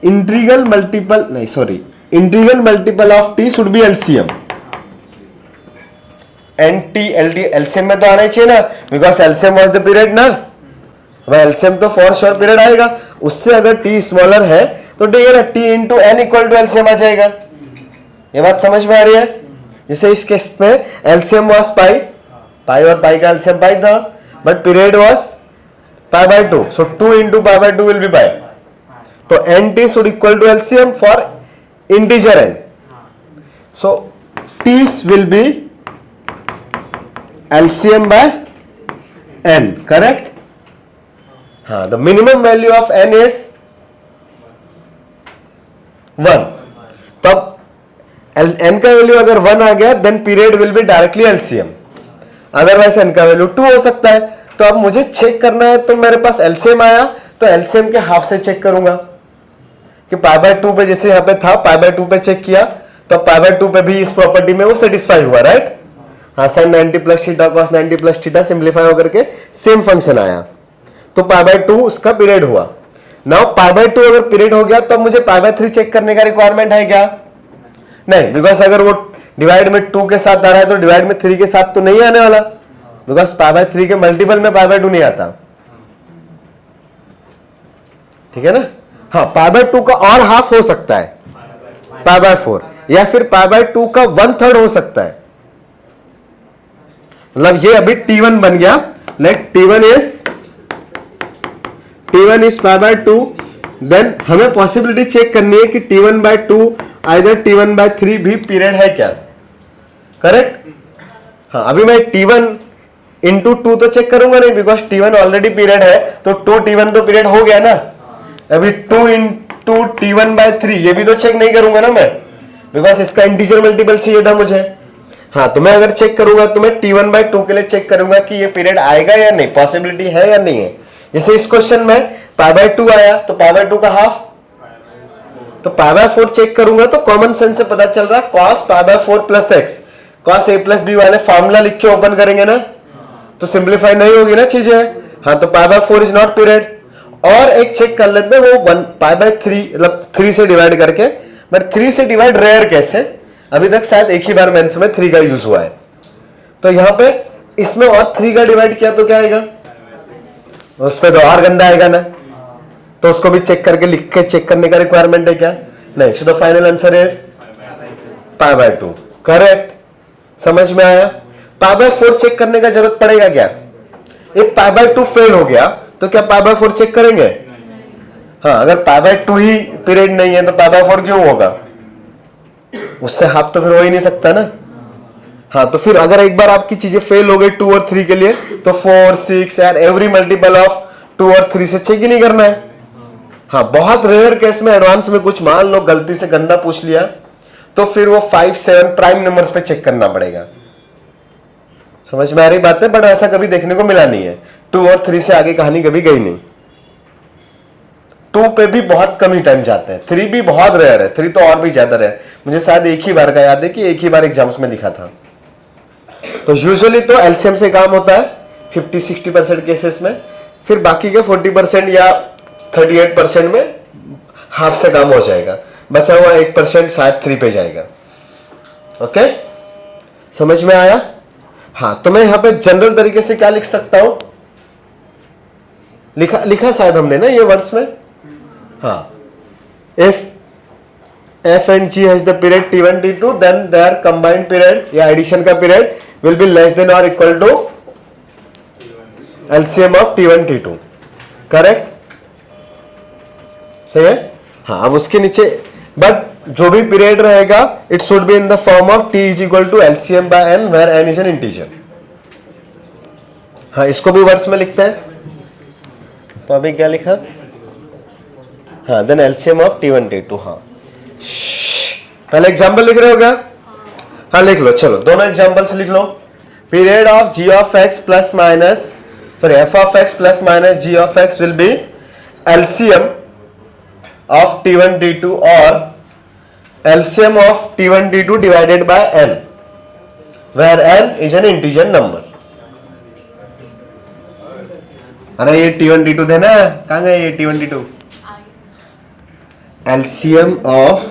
integral multiple, नहीं sorry, integral multiple of t should be LCM. N t L t LCM में तो आना ही चाहिए ना, because LCM was the period ना। वह एलसीएम तो फॉर श्योर पीरियड आएगा, उससे अगर टी स्मॉलर है तो t into n equal to LCM आ जाएगा। ये बात समझ में आ रही है? जैसे इस केस में एलसीएम वाज पाई, पाई और पाई का एलसीएम पाई था, but period was pi by 2, so 2 into pi by 2 will be pi. तो n T should equal to LCM for integer n, so t will be LCM by n, correct? हाँ, the minimum value of n is 1। तब n का value अगर 1 आ गया then period will be directly LCM, otherwise n का वैल्यू 2 हो सकता है। तो अब मुझे चेक करना है, तो मेरे पास एलसीएम आया तो एलसीएम के हाफ से चेक करूंगा कि पाई बाय 2 पे, जैसे यहां पे था पाई बाय 2 पे चेक किया तो पाई बाय 2 पे भी इस प्रॉपर्टी में वो सेटिस्फाई हुआ, राइट? हाँ, sin 90 plus theta cos 90 plus theta simplify होकर के सेम फंक्शन आया, तो पाई बाय 2 उसका पीरियड हुआ। नाउ पाई बाय 2 अगर पीरियड हो गया तो मुझे पाई बाय 3 चेक करने का रिक्वायरमेंट है क्या? नहीं, बिकॉज अगर वो डिवाइड में 2 के साथ आ रहा है तो डिवाइड में 3 के साथ तो नहीं आने वाला, बिकॉज पाई बाय 3 के मल्टीपल में पाई बाय 2 नहीं आता, ठीक है ना? हाँ, पाई बाय 2 का और हाफ हो सकता है पाई बाय 4, या फिर पाई बाय 2 का 1/3 हो सकता है। मतलब ये अभी T1 बन गया, like T1 is pi by 2, then हमें पॉसिबिलिटी चेक करनी है कि T1 bye 2 either T1 bye 3 भी पीरियड है क्या, करेक्ट? हाँ, अभी मैं T1 इंटू 2 तो चेक करूंगा नहीं, बिकॉज T1 ऑलरेडी पीरियड है, तो 2T1 तो पीरियड हो गया ना। अभी 2 इंटू T1 बाय 3 ये भी तो चेक नहीं करूंगा ना मैं, बिकॉज इसका इंटीजर मल्टीपल चाहिए था मुझे। हाँ, तो मैं अगर चेक करूंगा तो मैं T1 बाय 2 के लिए चेक करूंगा कि ये पीरियड आएगा या नहीं, पॉसिबिलिटी है या नहीं है। जैसे इस क्वेश्चन में पाई बाय 2 आया तो पाई बाय 2 का हाफ, तो पाई बाय 4 चेक करूंगा तो कॉमन सेंस से पता चल रहा है cos pi by 4 plus x, cos a plus b वाले फॉर्मूला लिख के ओपन करेंगे ना, तो सिंप्लीफाई नहीं होगी ना चीजें। हाँ, तो पाई बाय 4 इज नॉट पीरियड। और एक चेक कर लेते हैं वो पाई बाय 3 मतलब 3 से डिवाइड करके, बट 3 से डिवाइड रेयर कैसे, अभी तक शायद एक ही बार मेंस में 3 का यूज हुआ है। तो यहां पे इसमें और 3 का डिवाइड किया तो क्या आएगा, उसमें तो और गंदा आएगा ना, तो उसको भी चेक करके लिख के चेक करने का रिक्वायरमेंट है क्या? नहीं। So the final answer is pi by 2, correct? समझ में आया? पाई बाय 4 चेक करने का जरूरत पड़ेगा क्या? एक पाई बाय 2 फेल हो गया तो क्या पाई बाय 4 चेक करेंगे? हाँ, अगर पाई बाय 2 ही पीरियड नहीं है तो पाई बाय 4 क्यों होगा? उससे हाफ तो फिर हो ही नहीं सकता ना। हाँ, तो फिर अगर एक बार आपकी चीजें फेल हो गई 2 और 3 के लिए, तो 4 6 एंड एवरी मल्टीपल ऑफ 2 और 3 से चेक ही नहीं करना है। हाँ, बहुत रेयर केस में एडवांस में कुछ मान लो गलती से गंदा पूछ लिया तो फिर वो 5 7 प्राइम नंबर्स पे चेक करना पड़ेगा। समझ में आ रही बात है? बट ऐसा कभी देखने को मिला नहीं है, 2 और 3 से आगे कहानी कभी गई नहीं। 2 पे भी बहुत कम ही टाइम जाते हैं, 3 भी बहुत रेयर है, 3 तो और भी ज्यादा रेयर। मुझे शायद एक ही बार का याद है कि एक ही बार एग्जाम्स में लिखा था। तो यूजुअली तो एलसीएम से काम होता है 50-60% केसेस में, फिर बाकी के 40% या 38% में हाफ से काम हो जाएगा, बचा हुआ 1% शायद 3 पे जाएगा। ओके, समझ में आया? हाँ, तो मैं यहाँ पे जनरल तरीके से क्या लिख सकता हूं, लिखा शायद हमने ना ये वर्ड्स में, हाँ, if f and g has the period t1 t2 then their combined period या एडिशन का period will be less than or equal to LCM of t1 t2, correct, सही है। हाँ, अब उसके नीचे बट जो भी पीरियड रहेगा it should be in the form of t is equal to LCM by n where n is an integer. हाँ, इसको भी वर्ड्स में लिखते हैं, तो अभी क्या लिखा, हाँ, then LCM of t1 t2। हाँ, पहले एग्जांपल लिख रहे हो क्या, हाँ लिख लो, चलो दोनों एग्जांपल्स लिख लो। Period of g of x plus minus sorry f of x plus minus g of x will be LCM of t1 t2 और LCM of t1 t2 divided by n where n is an integer number. अरे ये t1 t2 थे ना, कहां गए ये t1 t2, LCM of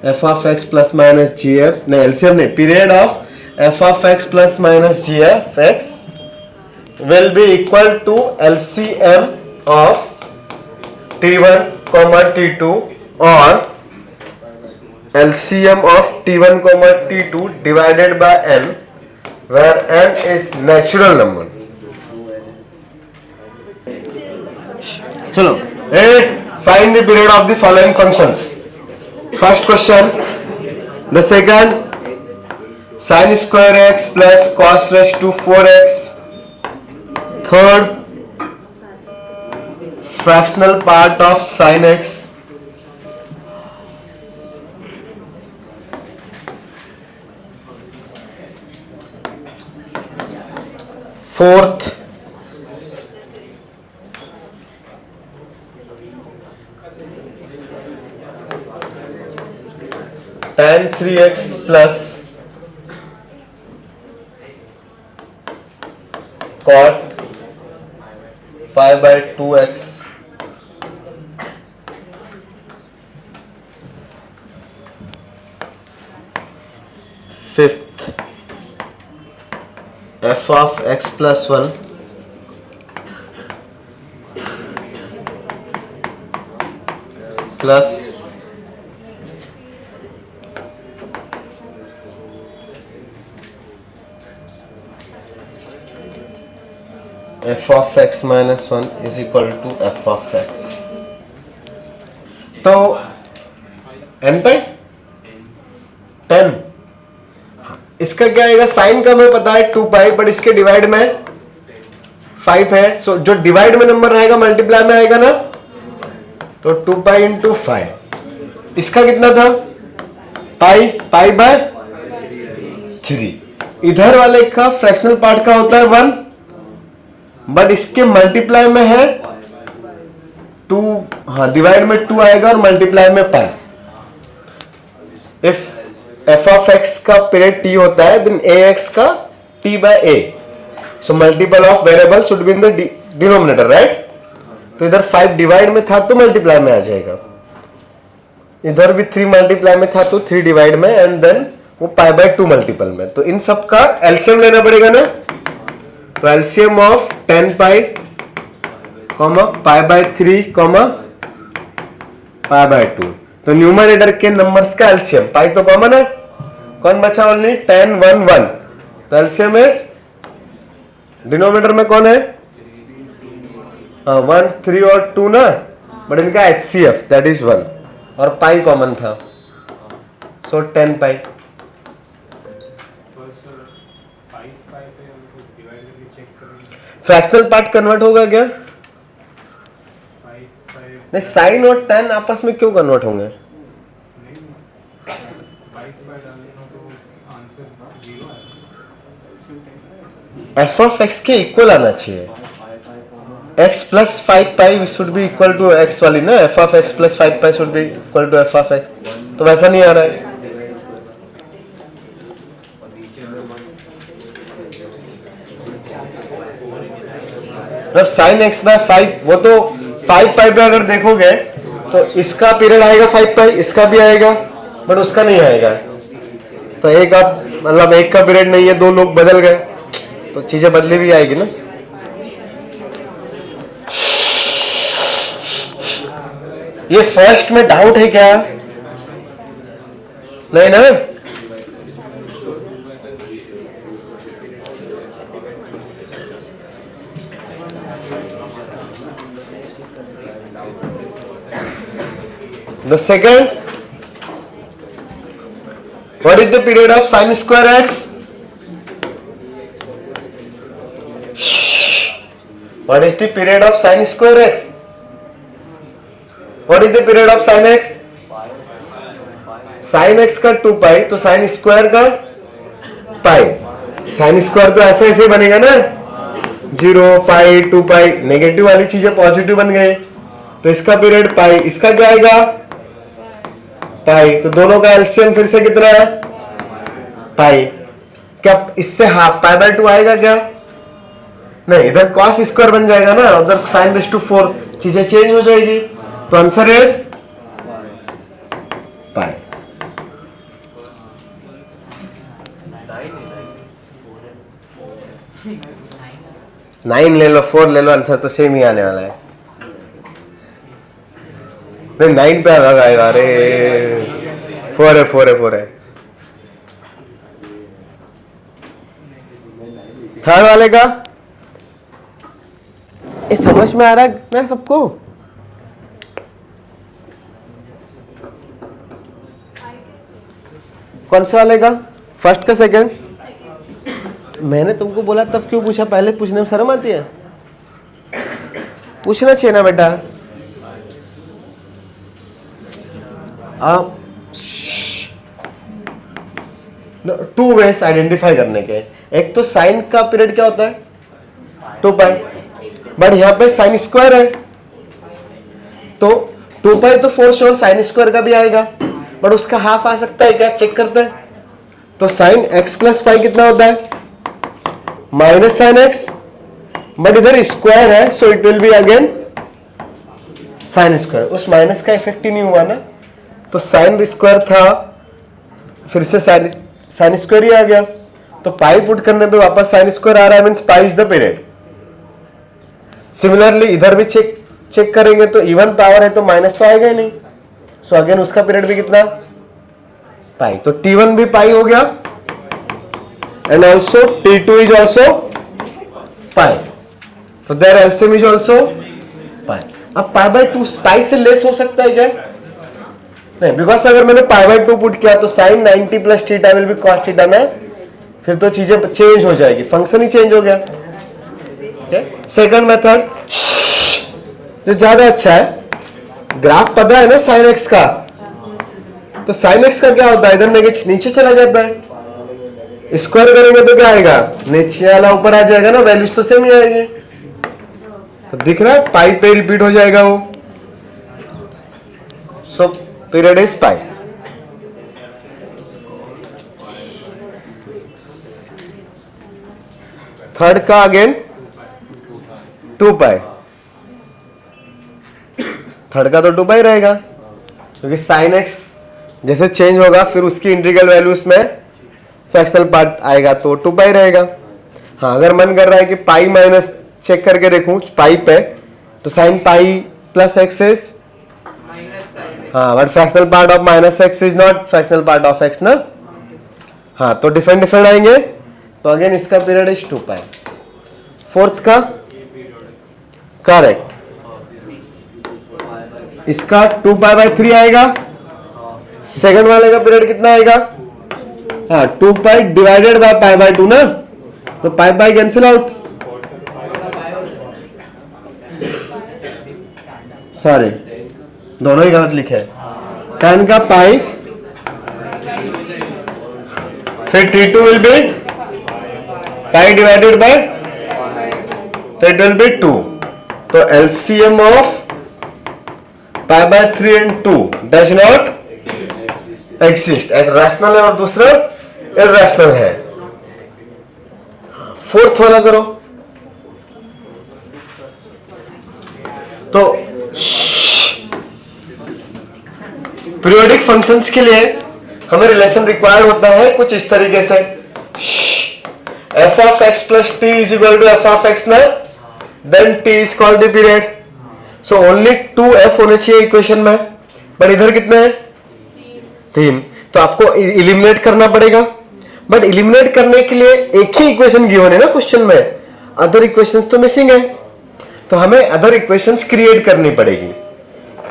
f of x plus minus gf, नहीं LCM नहीं, period of f of x plus minus gf x will be equal to LCM of t1 comma t2 और LCM of t1 comma t2 divided by n where n is natural number। चलो, find the period of the following functions। First question, the second sin square x plus cos raised to 4x, third fractional part of sin x, fourth tan 3x plus cot pi by 2x, fifth f of x plus 1 plus f of x minus 1 is equal to f of x। तो n पे 10, इसका क्या आएगा, sign का हमें पता है 2 पाई, but इसके डिवाइड में 5 है, सो जो डिवाइड में नंबर रहेगा मल्टीप्लाई में आएगा ना, तो 2 पाई इंटू 5, इसका कितना था पाई, पाई बाय 3। इधर वाले का फ्रैक्शनल पार्ट का होता है 1, बट इसके मल्टीप्लाई में है 2, हाँ डिवाइड में 2 आएगा और मल्टीप्लाई में पाई। इफ f of x का पीरियड t होता है देन ax का t by a, so multiple of variable should be in the denominator, right. तो इधर 5 डिवाइड में था तो मल्टीप्लाई में आ जाएगा, इधर भी 3 मल्टीप्लाई में था तो 3 डिवाइड में, एंड देन वो पाई बाय 2 मल्टीपल में। तो इन सब का एलसीएम लेना पड़ेगा ना, तो LCM of 10 pi comma pi by 3 comma pi by 2, तो न्यूमरेटर के नंबर्स का एलसीएम, पाई तो कॉमन है, कौन बचा ओनली 10 1 1, तो एलसीएम इज डिनोमिनेटर में कौन है 1 3 और 2 ना, बट इनका एचसीएफ दैट इज 1 और पाई कॉमन था, सो 10 पाई। फ्रैक्शनल पार्ट कन्वर्ट होगा क्या, नहीं साइन और टेन आपस में क्यों कन्वर्ट होंगे, एफ ऑफ एक्स के इक्वल आना चाहिए, x plus 5 pi should be equal to x वाली ना, f of x plus 5 pi should be equal to f of x, तो वैसा नहीं आ रहा है। साइन एक्स बाय 5, वो तो 5 पाई पे अगर देखोगे तो इसका पीरियड आएगा 5 पाई, इसका भी आएगा, बट उसका नहीं आएगा, तो एक आप मतलब एक का पीरियड नहीं है, दो लोग बदल गए तो चीजें बदली भी आएगी ना। ये फर्स्ट में डाउट है क्या? नहीं ना? The second, what is the period of sin square x? What is the period of sin square x? What is the period of sin x? sin x का 2 पाई तो sin स्क्वायर का पाई। sin square तो ऐसे ऐसे बनेगा ना, 0 पाई 2 पाई, negative वाली चीजें पॉजिटिव बन गए तो इसका पीरियड पाई, इसका क्या आएगा पाई। तो दोनों का एलसीएम फिर से कितना है पाई। क्या इससे हाफ पाई बाय 2 आएगा क्या? नहीं, इधर cos स्क्वायर बन जाएगा ना, उधर sin रेज़ टू 4, चीजें चेंज हो जाएगी। तो आंसर इज पाई। नाइन ले लो 4 ले लो, आंसर तो सेम ही आने वाला है। नहीं 9 पे अलग आएगा। अरे 4 है। थर्ड वाले का ये समझ में आ रहा है ना सबको? कौन से वाले का? फर्स्ट का सेकंड? मैंने तुमको बोला तब क्यों पूछा? पहले पूछने में शर्म आती है? पूछना चाहिए ना बेटा। आप 2 वेज आइडेंटिफाई करने के। एक तो साइन का पीरियड क्या होता है 2 पाई, बट यहाँ पे साइन स्क्वायर है तो 2 पाई तो फोर श्योर साइन स्क्वायर का भी आएगा, बट उसका हाफ आ सकता है क्या? चेक करते हैं। तो साइन एक्स प्लस पाई कितना होता है? माइनस साइन एक्स, बट इधर स्क्वायर है सो it will be again sine square. उस माइनस का इफेक्ट ही नहीं हुआ ना, तो साइन स्क्वायर था फिर से साइन स्क्वायर ही आ गया। तो पाई पुट करने पे वापस साइन स्क्वायर आ रहा है, means pi is the period. Similarly इधर भी चेक करेंगे तो इवन पावर है तो माइनस तो आएगा ही नहीं, सो अगेन उसका पीरियड भी कितना पाई। तो T1 भी पाई हो गया and also T2 is also pi, तो there LCM is also pi. अब पाई बाय 2 पाई से लेस हो सकता है क्या? नहीं, बिकॉज अगर मैंने पाई बाय 2 पुट किया तो sine 90 plus theta will be cos theta में, फिर तो चीजें चेंज हो जाएगी, फंक्शन ही चेंज हो गया। सेकंड मेथड जो ज्यादा अच्छा है, ग्राफ पता है ना साइन एक्स का, तो साइन एक्स का क्या होता है? इधर नीचे चला जाता है, स्क्वायर करेंगे तो क्या आएगा? नीचे वाला ऊपर आ जाएगा ना, वैल्यूज तो सेम ही आएगी। तो दिख रहा है पाई पे रिपीट हो जाएगा वो। So period is pi. Third का अगेन 2 पाई, थर्ड का तो 2 पाई रहेगा क्योंकि साइन एक्स जैसे चेंज होगा फिर उसकी इंटीग्रल वैल्यूज में फ्रैक्शनल पार्ट आएगा तो 2 पाई रहेगा। हाँ, अगर मन कर रहा है कि पाई माइनस चेक करके देखूं पाई पे, तो sine pi plus x is हाँ, but fractional part of minus x is not fractional part of x ना। हाँ, तो डिफरेंट आएंगे, तो अगेन इसका पीरियड इज 2 पाई। फोर्थ का करेक्ट, इसका 2 पाई बाय 3 आएगा। सेकंड वाले का पीरियड कितना आएगा? हाँ, 2 पाई डिवाइडेड बाय पाई बाय 2 ना, तो पाई पाई कैंसिल आउट। सॉरी, दोनों ही गलत लिखे हैं। 10 का पाई, फिर T2 will be pi divided by, तो इट विल बी 2। तो LCM of pi by 3 and 2 does not exist. एक रैशनल है और दूसरा इरैशनल है। फोर्थ वाला करो। तो पीरियोडिक फंक्शंस के लिए हमें रिलेशन रिक्वायर्ड होता है कुछ इस तरीके से, f of x plus t is equal to f of x ना, then t is called the period. So only 2f होने चाहिए इक्वेशन में, बट इधर कितने हैं 3, तो आपको इलिमिनेट करना पड़ेगा। बट इलिमिनेट करने के लिए एक ही इक्वेशन गिवन है ना क्वेश्चन में, अदर इक्वेशंस तो मिसिंग है, तो हमें अदर इक्वेशंस क्रिएट करनी पड़ेगी।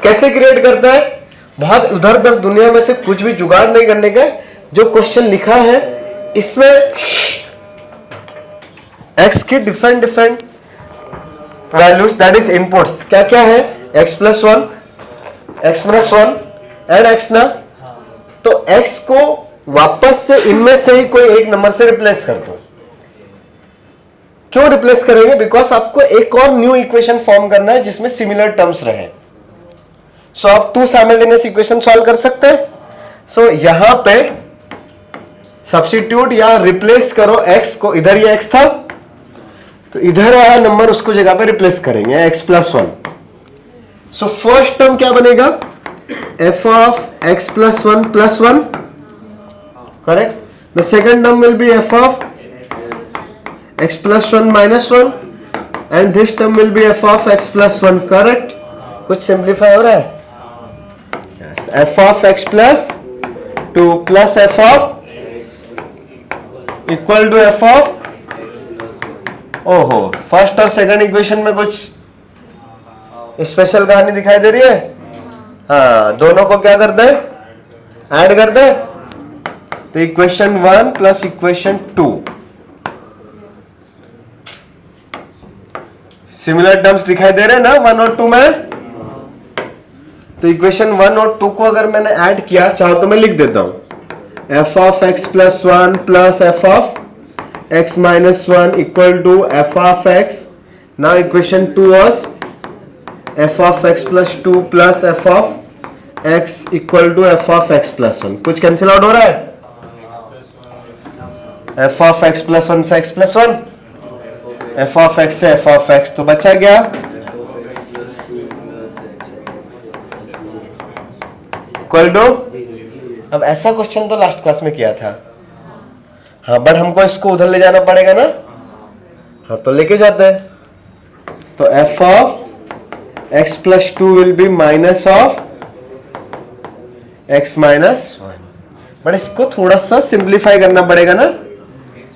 कैसे क्रिएट करता है, बहुत उधर उधर दुनिया में से कुछ भी जुगाड़ नहीं करने का, जो क्वेश्चन लिखा है इसमें x की different different values that is inputs क्या क्या है, x plus 1, x minus 1 and x ना, तो x को वापस से इनमें से ही कोई एक नंबर से रिप्लेस कर दो। क्यों रिप्लेस करेंगे, बिकॉज आपको एक और न्यू इक्वेशन फॉर्म करना है जिसमें सिमिलर टर्म्स रहे। सो आप 2 साइमल्टेनियस इक्वेशन सॉल्व कर सकते हैं। सो यहां पे सब्स्टिट्यूट या रिप्लेस करो x को, इधर ये x था तो इधर आया नंबर उसको जगह पे रिप्लेस करेंगे x plus 1। So first term क्या बनेगा, f of x plus 1 plus 1, correct. The second term will be f of x plus 1 minus 1 and this term will be f of x plus 1, correct। कुछ simplify हो रहा है, yes, f of x plus 2 plus f of equal to f of, ओहो first और second equation में कुछ special कहानी दिखाई दे रही है। हाँ, दोनों को क्या कर दे, ऐड कर दे, तो equation 1 plus equation 2, similar terms दिखाई दे रहे हैं ना 1 और 2 में। तो इक्वेशन 1 और 2 को अगर मैंने ऐड किया, चाहो तो मैं लिख देता हूं, f of x plus 1 plus f of x minus 1 equal to f of x। Now equation 2 was f of x plus 2 plus f of x equal to f of x plus 1। कुछ cancel out हो रहा है, f of x plus 1 से x plus 1, f of x से f of x, तो बचा गया equal to. अब ऐसा क्वेश्चन तो लास्ट क्लास में किया था, हाँ, बट हमको इसको उधर ले जाना पड़ेगा ना, हाँ, तो लेके जाते हैं। तो f of x plus 2 will be minus of x minus 1, but इसको थोड़ा सा सिंप्लीफाई करना पड़ेगा ना,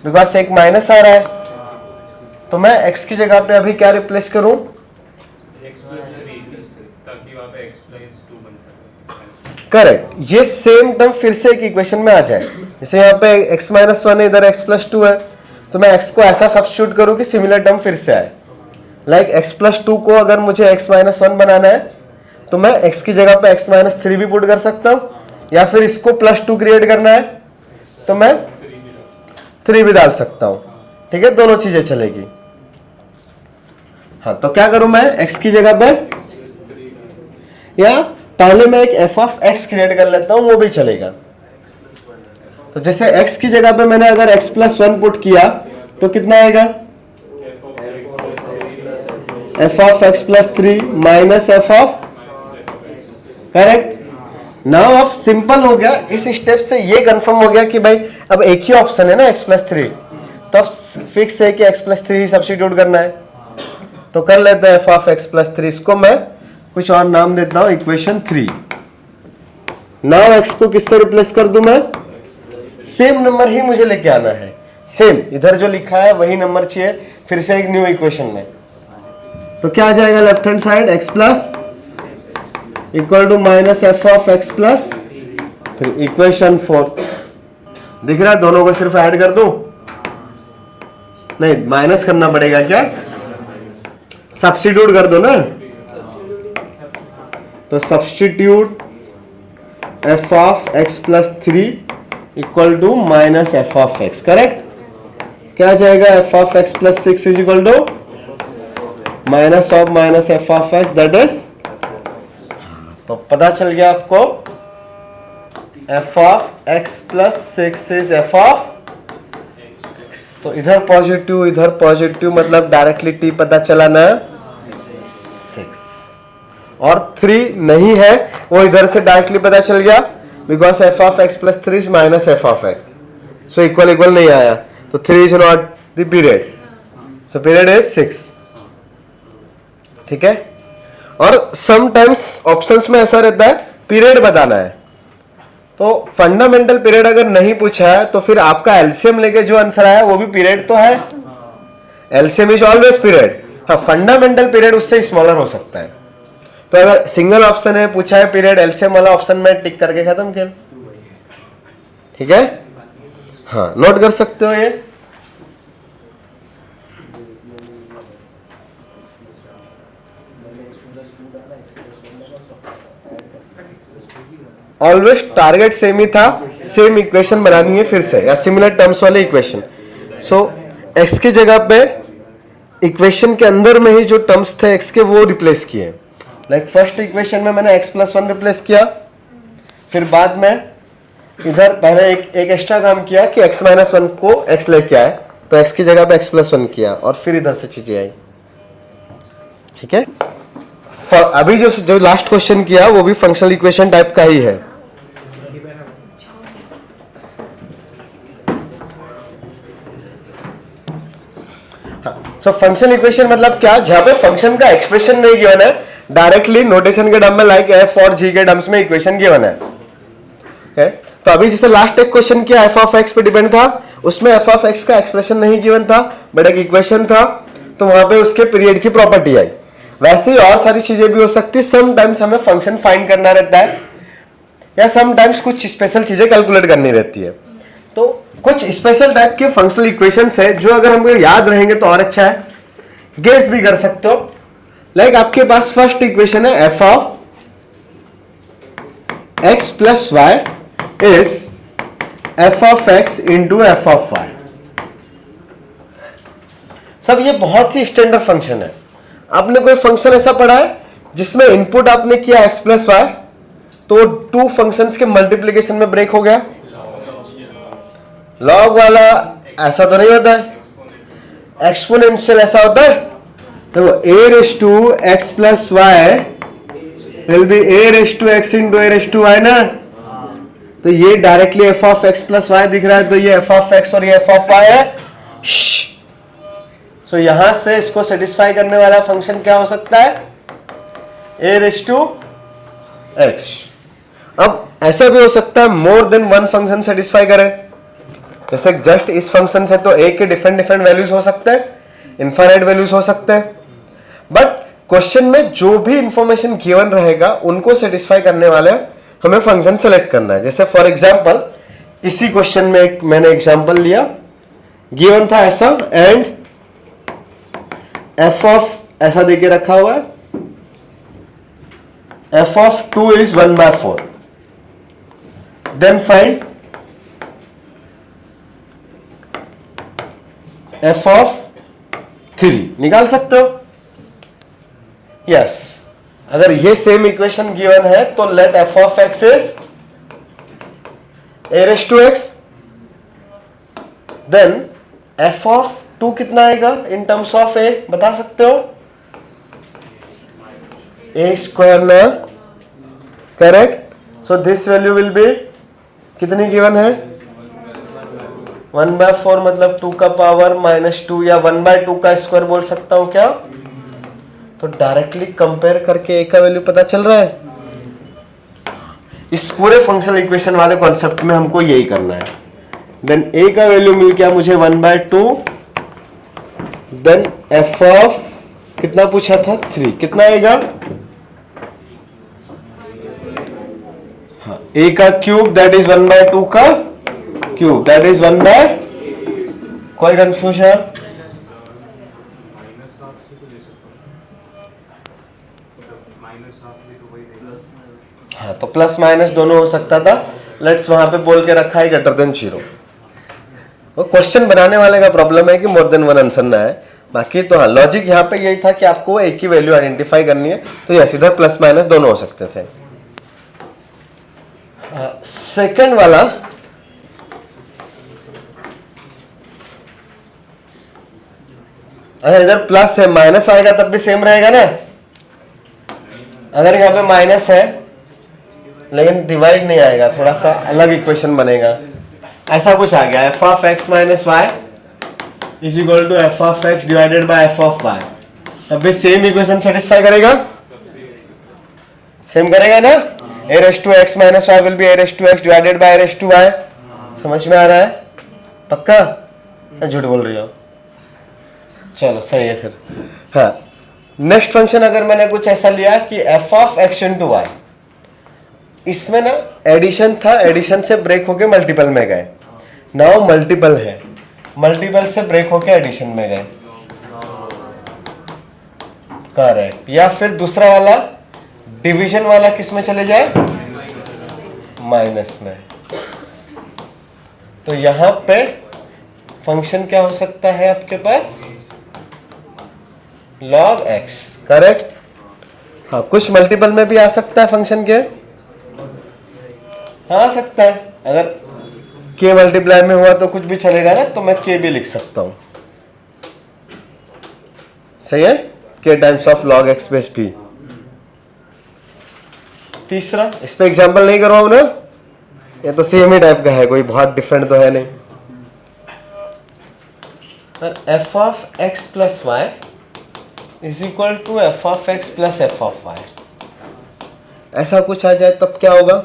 बिकॉज एक माइनस आ रहा है, तो मैं x की जगह पे अभी क्या रिप्लेस करूं, ताकि वहां पे x प्लस 2 बन सके। करेक्ट, ये सेम टर्म फिर से एक इक्वेशन में आ जाए। जैसे यहाँ पे x माइनस 1 है, इधर x प्लस 2 है, तो मैं x को ऐसा सब्स्टिट्यूट करूं कि सिमिलर टर्म फिर से आए। लाइक x प्लस 2 को अगर मुझे x माइनस 1 बनाना है, तो मैं x की जगह पे x माइनस 3 भी पुट कर सकता हूं, या फिर इसको प्लस 2 क्रिएट करना है तो मैं 3 भी डाल सकता हूं। ठीक है, दोनों चीजें चलेगी। हाँ, तो क्या करूं मैं, x की जगह पे, या पहले मैं एक f ऑफ x क्रिएट कर लेता हूं, वो भी चलेगा। तो जैसे x की जगह पे मैंने अगर x प्लस 1 पुट किया तो कितना आएगा, f of x plus 3 minus f of, correct. Now अब सिंपल हो गया, इस स्टेप से ये कंफर्म हो गया कि भाई अब एक ही ऑप्शन है ना x प्लस 3, तो अब फिक्स है कि x प्लस 3 ही सब्स्टिट्यूट करना है। तो कर लेते हैं f ऑफ x प्लस 3, इसको मैं कुछ और नाम देता हूं, इक्वेशन 3। नाउ x को किससे रिप्लेस कर दूं मैं, सेम नंबर ही मुझे लेके आना है, सेम इधर जो लिखा है वही नंबर चाहिए, फिर से एक न्यू इक्वेशन में। तो क्या आ जाएगा left hand side, x plus equal to minus f of x plus 3, equation 4। दिख रहा है, दोनों को सिर्फ ऐड कर दूं, नहीं माइनस करना पड़ेगा, क्या सब्स्टिट्यूट कर दो ना, तो substitute f of x plus 3 equal to minus f of x, correct. क्या जाएगा, f of x plus 6 is equal to minus of minus f of x, that is, तो पता चल गया आपको f of x plus 6 is f of, तो इधर positive मतलब डायरेक्टली t पता चला ना 6, और 3 नहीं है वो इधर से डायरेक्टली पता चल गया, because F of x plus 3 is minus f of x, so equal equal नहीं आया, तो 3 is not the period, so period is 6. ठीक है. और समटाइम्स ऑप्शंस में ऐसा रहता है पीरियड बताना है, तो फंडामेंटल पीरियड अगर नहीं पूछा है तो फिर आपका एलसीएम लेके जो आंसर आया वो भी पीरियड तो है. LCM is always period. हाँ, फंडामेंटल पीरियड उससे स्मॉलर हो सकता है. तो अगर सिंगल ऑप्शन है, पूछा है पीरियड, एलसीएम वाला ऑप्शन में टिक करके खत्म खेल. ठीक है. हाँ, नोट कर सकते हो ये. ऑलवेज टारगेट सेम ही था, सेम इक्वेशन बनानी है फिर से, या सिमिलर टर्म्स वाले इक्वेशन. सो एक्स की जगह पे इक्वेशन के अंदर में ही जो टर्म्स थे एक्स के वो रिप्लेस किए. लाइक फर्स्ट इक्वेशन में मैंने एक्स प्लस 1 रिप्लेस किया, फिर बाद में इधर पहले एक एक्स्ट्रा काम किया कि एक्स माइनस 1 को एक्स लेके आए, तो एक्स की जगह पे एक्स प्लस 1 किया, और फिर इधर से चीजें आई. ठीक है. अभी जो लास्ट क्वेश्चन किया वो भी फंक्शनल इक्वेशन टाइप का ही है. सो फंक्शनल इक्वेशन मतलब क्या, जहां पे फंक्शन का एक्सप्रेशन नहीं गिवन है, डायरेक्टली नोटेशन के टर्म में लाइक एफ और जी के टर्म्स में इक्वेशन गिवन है. okay? तो अभी जैसे लास्ट एक क्वेश्चन किया एफ ऑफ एक्स पे डिपेंड था, उसमें एफ ऑफ एक्स का एक्सप्रेशन नहीं गिवन था बट एक इक्वेशन था, तो वहां पे उसके पीरियड की प्रॉपर्टी आई. वैसे ही और सारी चीजें भी हो सकती है. समटाइम्स हमें फंक्शन फाइंड करना रहता है, या समटाइम्स कुछ स्पेशल चीजें कैलकुलेट करनी रहती है. तो कुछ स्पेशल टाइप के फंक्शनल इक्वेशंस है जो अगर हमको याद रहेंगे तो और अच्छा है. गेस भी कर सकते हो. लाइक आपके पास फर्स्ट इक्वेशन है F of x plus y is f of x into f of y. सब ये बहुत ही स्टैंडर्ड फंक्शन है. आपने कोई फंक्शन ऐसा पढ़ा है जिसमें इनपुट आपने किया एक्स प्लस वाई, तो टू फंक्शंस के मल्टीप्लीकेशन में ब्रेक हो गया. लॉग वाला ऐसा तो नहीं होता है, एक्सपोनेंशियल ऐसा होता है. तो a raise to x plus y will be a raise to x into a raise to y ना. तो ये directly f of x plus y दिख रहा है, तो ये एफ ऑफ एक्स और ये एफ ऑफ वाई है. सो यहां से इसको सेटिस्फाई करने वाला फंक्शन क्या हो सकता है, ए रेस टू एक्स. अब ऐसा भी हो सकता है more than one function satisfy करे. जैसे जस्ट इस फंक्शन से तो ए के डिफरेंट डिफरेंट वैल्यूज हो सकते हैं, इनफाइनाइट वैल्यूज हो सकते हैं, बट क्वेश्चन में जो भी इंफॉर्मेशन गिवन रहेगा उनको सेटिस्फाई करने वाले हमें फंक्शन सेलेक्ट करना है. जैसे फॉर एग्जांपल इसी क्वेश्चन में एक मैंने एग्जांपल लिया, गिवन था ऐसा, एंड एफ ऑफ ऐसा देके रखा हुआ है, F of 2 is 1/4. Then find f of 3. निकाल सकते हो. यस, अगर ये सेम इक्वेशन गिवन है तो let f of x is a raise to x, then f of 2 कितना आएगा इन टर्म्स ऑफ ए, बता सकते हो. ए स्क्वायर ना, correct. So this value will B कितनी गिवन है, 1/4 मतलब 2 का पावर -2, या 1/2 का स्क्वायर बोल सकता हूं क्या. तो डायरेक्टली कंपेयर करके ए का वैल्यू पता चल रहा है. इस पूरे फंक्शनल इक्वेशन वाले कॉन्सेप्ट में हमको यही करना है. देन ए का वैल्यू मिल गया मुझे 1/2, देन एफ ऑफ कितना पूछा था 3, कितना आएगा, हाँ, ए का क्यूब दैट इज 1/2 का क्यूब दैट इज 1/, कोई कंफ्यूजन. हाँ, तो प्लस माइनस दोनों हो सकता था. लेट्स वहां पे बोल के रखा है ग्रेटर देन 0. वो क्वेश्चन बनाने वाले का प्रॉब्लम है कि मोर देन वन आंसर ना है. बाकी तो हाँ, लॉजिक यहाँ पे यही था कि आपको एक ही वैल्यू आइडेंटिफाई करनी है, तो यस इधर प्लस माइनस दोनों हो सकते थे. सेकंड वाला अगर इधर प्लस है माइनस आएगा तब भी सेम रहेगा ना. अगर यहाँ पे माइनस है लेकिन डिवाइड नहीं आएगा, थोड़ा सा अलग इक्वेशन बनेगा। ऐसा कुछ आ गया, f of x minus y is equal to f of x divided by f of y. तब भी सेम इक्वेशन सेटिस्फाई करेगा, सेम करेगा ना। A raise to x minus y will be a raise to x divided by a raise to y. समझ में आ रहा है? पक्का? झूठ बोल रही हो? चलो सही है फिर। हाँ, नेक्स्ट फंक्शन अगर मैंने कुछ ऐसा लिया कि f of x into y, इसमें ना एडिशन था, एडिशन से ब्रेक होके मल्टीपल में गए। नाउ मल्टीपल है, मल्टीपल से ब्रेक होके एडिशन में गए। करेक्ट। या फिर दूसरा वाला डिवीजन वाला किस में चले जाए? माइनस में। तो यहां पे फंक्शन क्या हो सकता है आपके पास? log x। करेक्ट। हाँ, कुछ मल्टीपल में भी आ सकता है फंक्शन के। हाँ, आ सकता है। अगर k मल्टीप्लाई में हुआ तो कुछ भी चलेगा ना, तो मैं k भी लिख सकता हूं। सही है? k times of log x base p। तीसरा, इस पे एग्जाम्पल नहीं करवाऊं ना, ये तो सेम ही टाइप का है, कोई बहुत डिफरेंट तो है नहीं। पर f of x plus y is equal to f of x plus f of y, ऐसा कुछ आ जाए तब क्या होगा?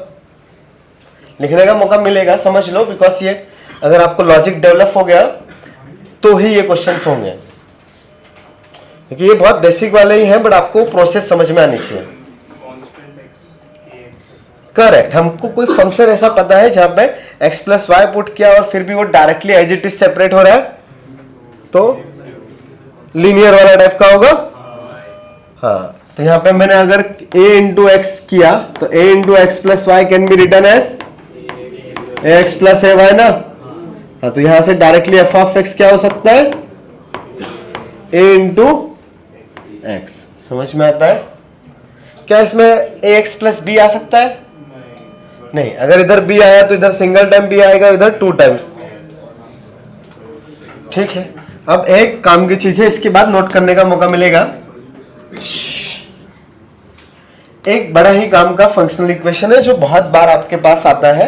लिखने का मौका मिलेगा, समझ लो, बिकॉज ये अगर आपको लॉजिक डेवलप हो गया तो ही ये क्वेश्चंस होंगे, क्योंकि ये बहुत बेसिक वाले ही हैं, बट आपको प्रोसेस समझ में आनी चाहिए। करेक्ट। हमको कोई फंक्शन ऐसा पता है जहां पे x प्लस वाई पुट किया और फिर भी वो directly as it is separate हो रहा है, तो लीनियर वाला टाइप का होगा। हाँ, तो यहां पे मैंने अगर a इंटू एक्स किया तो a into x plus y can be written as a x plus a y ना। हाँ, तो यहां से डायरेक्टली एफ ऑफ एक्स क्या हो सकता है? a into x. समझ में आता है? क्या इसमें ए एक्स प्लस बी आ सकता है? नहीं। अगर इधर b आया तो इधर सिंगल टाइम b आएगा, इधर 2 टाइम्स। ठीक है। अब एक काम की चीज है, इसके बाद नोट करने का मौका मिलेगा। एक बड़ा ही काम का फंक्शनल इक्वेशन है जो बहुत बार आपके पास आता है।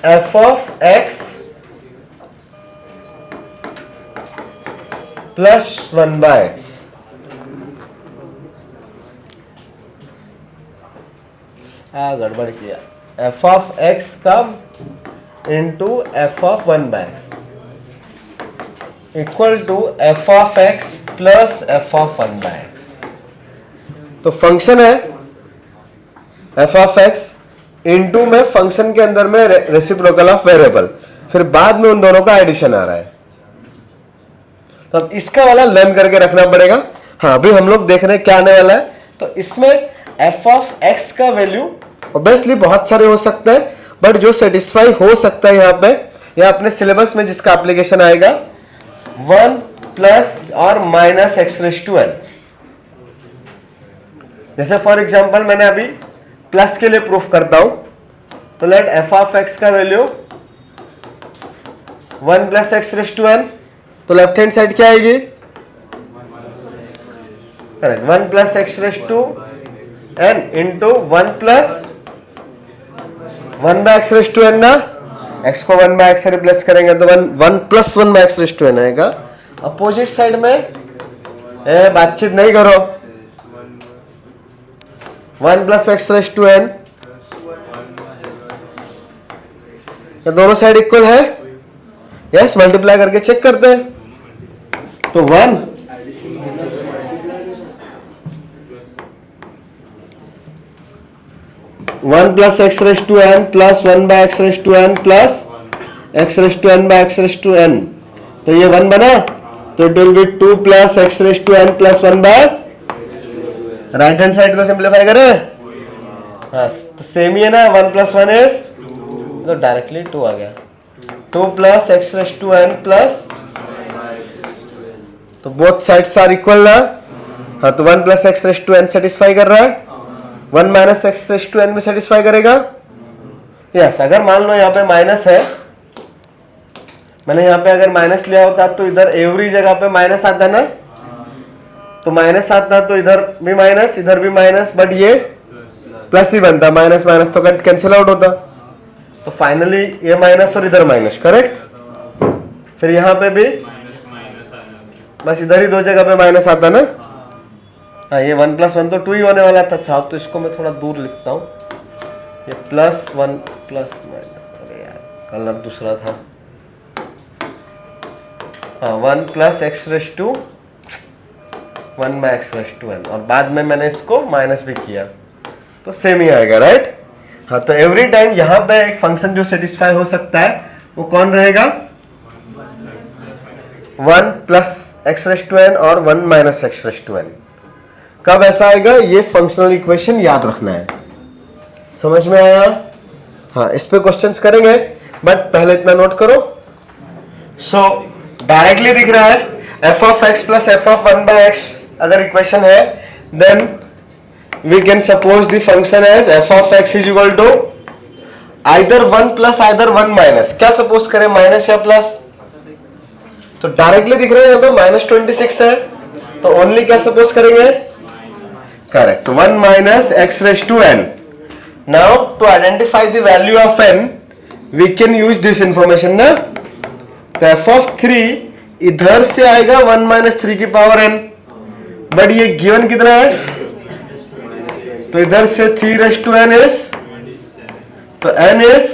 F of x plus 1/x। गड़बड़ किया। एफ ऑफ एक्स का into f of 1/x equal to f of x plus f of 1/x। तो फंक्शन है एफ ऑफ एक्स, इंटू में फंक्शन के अंदर में रेसिप्रोकल ऑफ वेरिएबल, फिर बाद में उन दोनों का एडिशन आ रहा है। तो अब इसका वाला लर्न करके रखना पड़ेगा। हाँ, अभी हम लोग देख रहे हैं क्या आने वाला है। तो इसमें एफ ऑफ एक्स का वैल्यू ऑब्वियसली बहुत सारे हो सकते हैं, बट जो सेटिस्फाई हो सकता है यहाँ पे, या अपने सिलेबस में जिसका एप्लीकेशन आएगा 1 प्लस और minus x raise to n. जैसे फॉर एग्जांपल मैंने अभी प्लस के लिए प्रूफ करता हूं, तो लेट एफ ऑफ एक्स का value 1 plus x raise to n, तो लेफ्ट हैंड साइड क्या आएगी? Correct, 1 plus x raise to n into 1 plus 1 by x raise to n ना। x को 1 बाय एक्स से रिप्लेस करेंगे तो 1 plus 1 by x raise to n आएगा। Opposite side में बातचीत नहीं करो, 1 plus x raise to n, दोनों साइड इक्वल है? यस, मल्टीप्लाई करके चेक करते हैं। तो 1 plus x raise to n plus 1 by x raise to n plus x raise to n by x raise to n, तो ये 1 बना, तो it will be 2 plus x raise to n plus 1 by, right hand side को simplify करें। हाँ, तो same ही है ना, 1 प्लस 1 इज, तो डायरेक्टली 2 आ गया। 2 plus x raise to n plus, तो बोथ साइड्स आर इक्वल ना। हाँ, तो 1 plus x raise to n satisfy कर रहा है, 1 minus x raise to n भी सेटिस्फाई करेगा। यस, अगर मान लो यहाँ पे माइनस है, मैंने यहाँ पे अगर माइनस लिया होता तो इधर एवरी जगह पे माइनस आता ना, तो माइनस आता तो इधर भी माइनस इधर भी माइनस, बट ये प्लस ही बनता, माइनस माइनस तो कट कैंसिल आउट होता, तो फाइनली ये माइनस और इधर माइनस, करेक्ट। फिर यहाँ पे भी बस इधर ही दो जगह पे माइनस आता ना। हाँ, ये 1 + 1 तो 2 ही होने वाला था। अच्छा, तो इसको मैं थोड़ा दूर लिखता हूँ, ये +1 प्लस माइनस, अरे यार कलर दूसरा था। हाँ, 1 + x⁻⁴ 1/x⁻n, और बाद में मैंने इसको माइनस भी किया तो सेम ही आएगा, राइट। हाँ, तो एवरी टाइम यहाँ पे एक फंक्शन जो सेटिस्फाई हो सकता है वो कौन रहेगा, 1 + x⁻n और 1 - x⁻n। कब ऐसा आएगा, ये फंक्शनल इक्वेशन याद रखना है। समझ में आया? हाँ, इस पे क्वेश्चंस करेंगे, बट पहले इतना नोट करो। सो डायरेक्टली दिख रहा है f(x) + f(1/x) अगर इक्वेशन है, then we can suppose the function as f(x) is equal to either 1 plus either 1 minus। क्या सपोज करें, माइनस या प्लस? तो डायरेक्टली दिख रहा है यहाँ पे -26 है, तो ओनली क्या सपोज करेंगे, correct, 1 - x⁻n। Now to identify the value of n we can use this information ना। तो f(3) इधर से आएगा 1 - 3 की पावर n, बट ये गिवन कितना है, तो इधर से 3n इज, तो n इज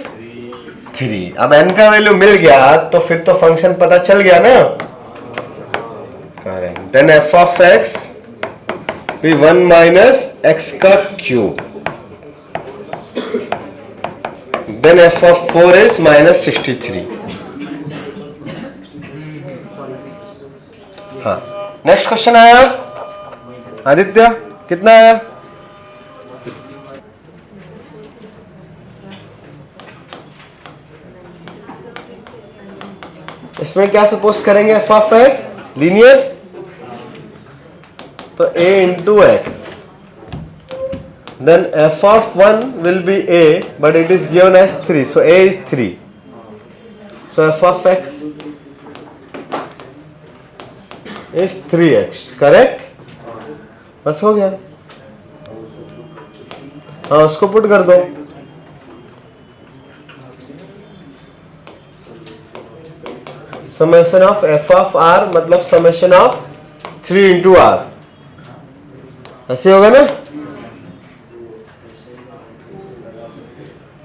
3। अब n का वैल्यू मिल गया तो फिर तो फंक्शन पता चल गया ना, करेक्ट। देन f(x) भी 1 - x⁻³ देन f(4) इज -63। हाँ, नेक्स्ट क्वेश्चन आया आदित्य, कितना आया? इसमें क्या सपोज करेंगे, f(x) लीनियर, तो a × x, then f(1) will be a, but it is given as 3, so a is 3, so f(x) is 3x, correct. बस हो गया। हाँ, उसको पुट कर दो, समेशन ऑफ f(r) मतलब समेशन ऑफ 3 × r, ऐसे होगा ना।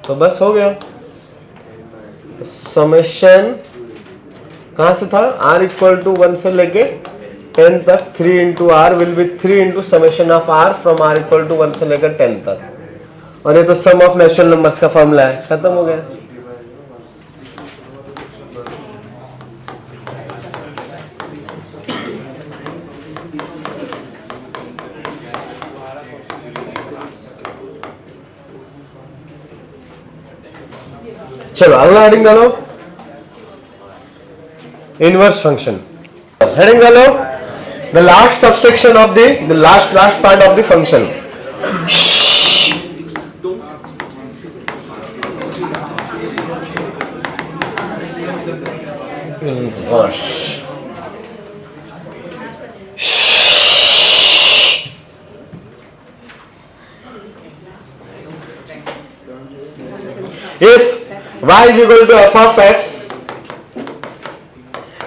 तो बस हो गया। समेशन कहां से था, r = 1 से लेके 10 तक, 3 × r will be 3 × summation of r from r = 1 से लेकर 10 तक, और ये तो सम ऑफ नेचुरल नंबर्स का फॉर्मूला है, खत्म हो गया। चलो अगला हेडिंग डालो, इनवर्स फंक्शन। हेडिंग डालो, the last subsection of the last part of the function. Inverse, if y is equal to f(x),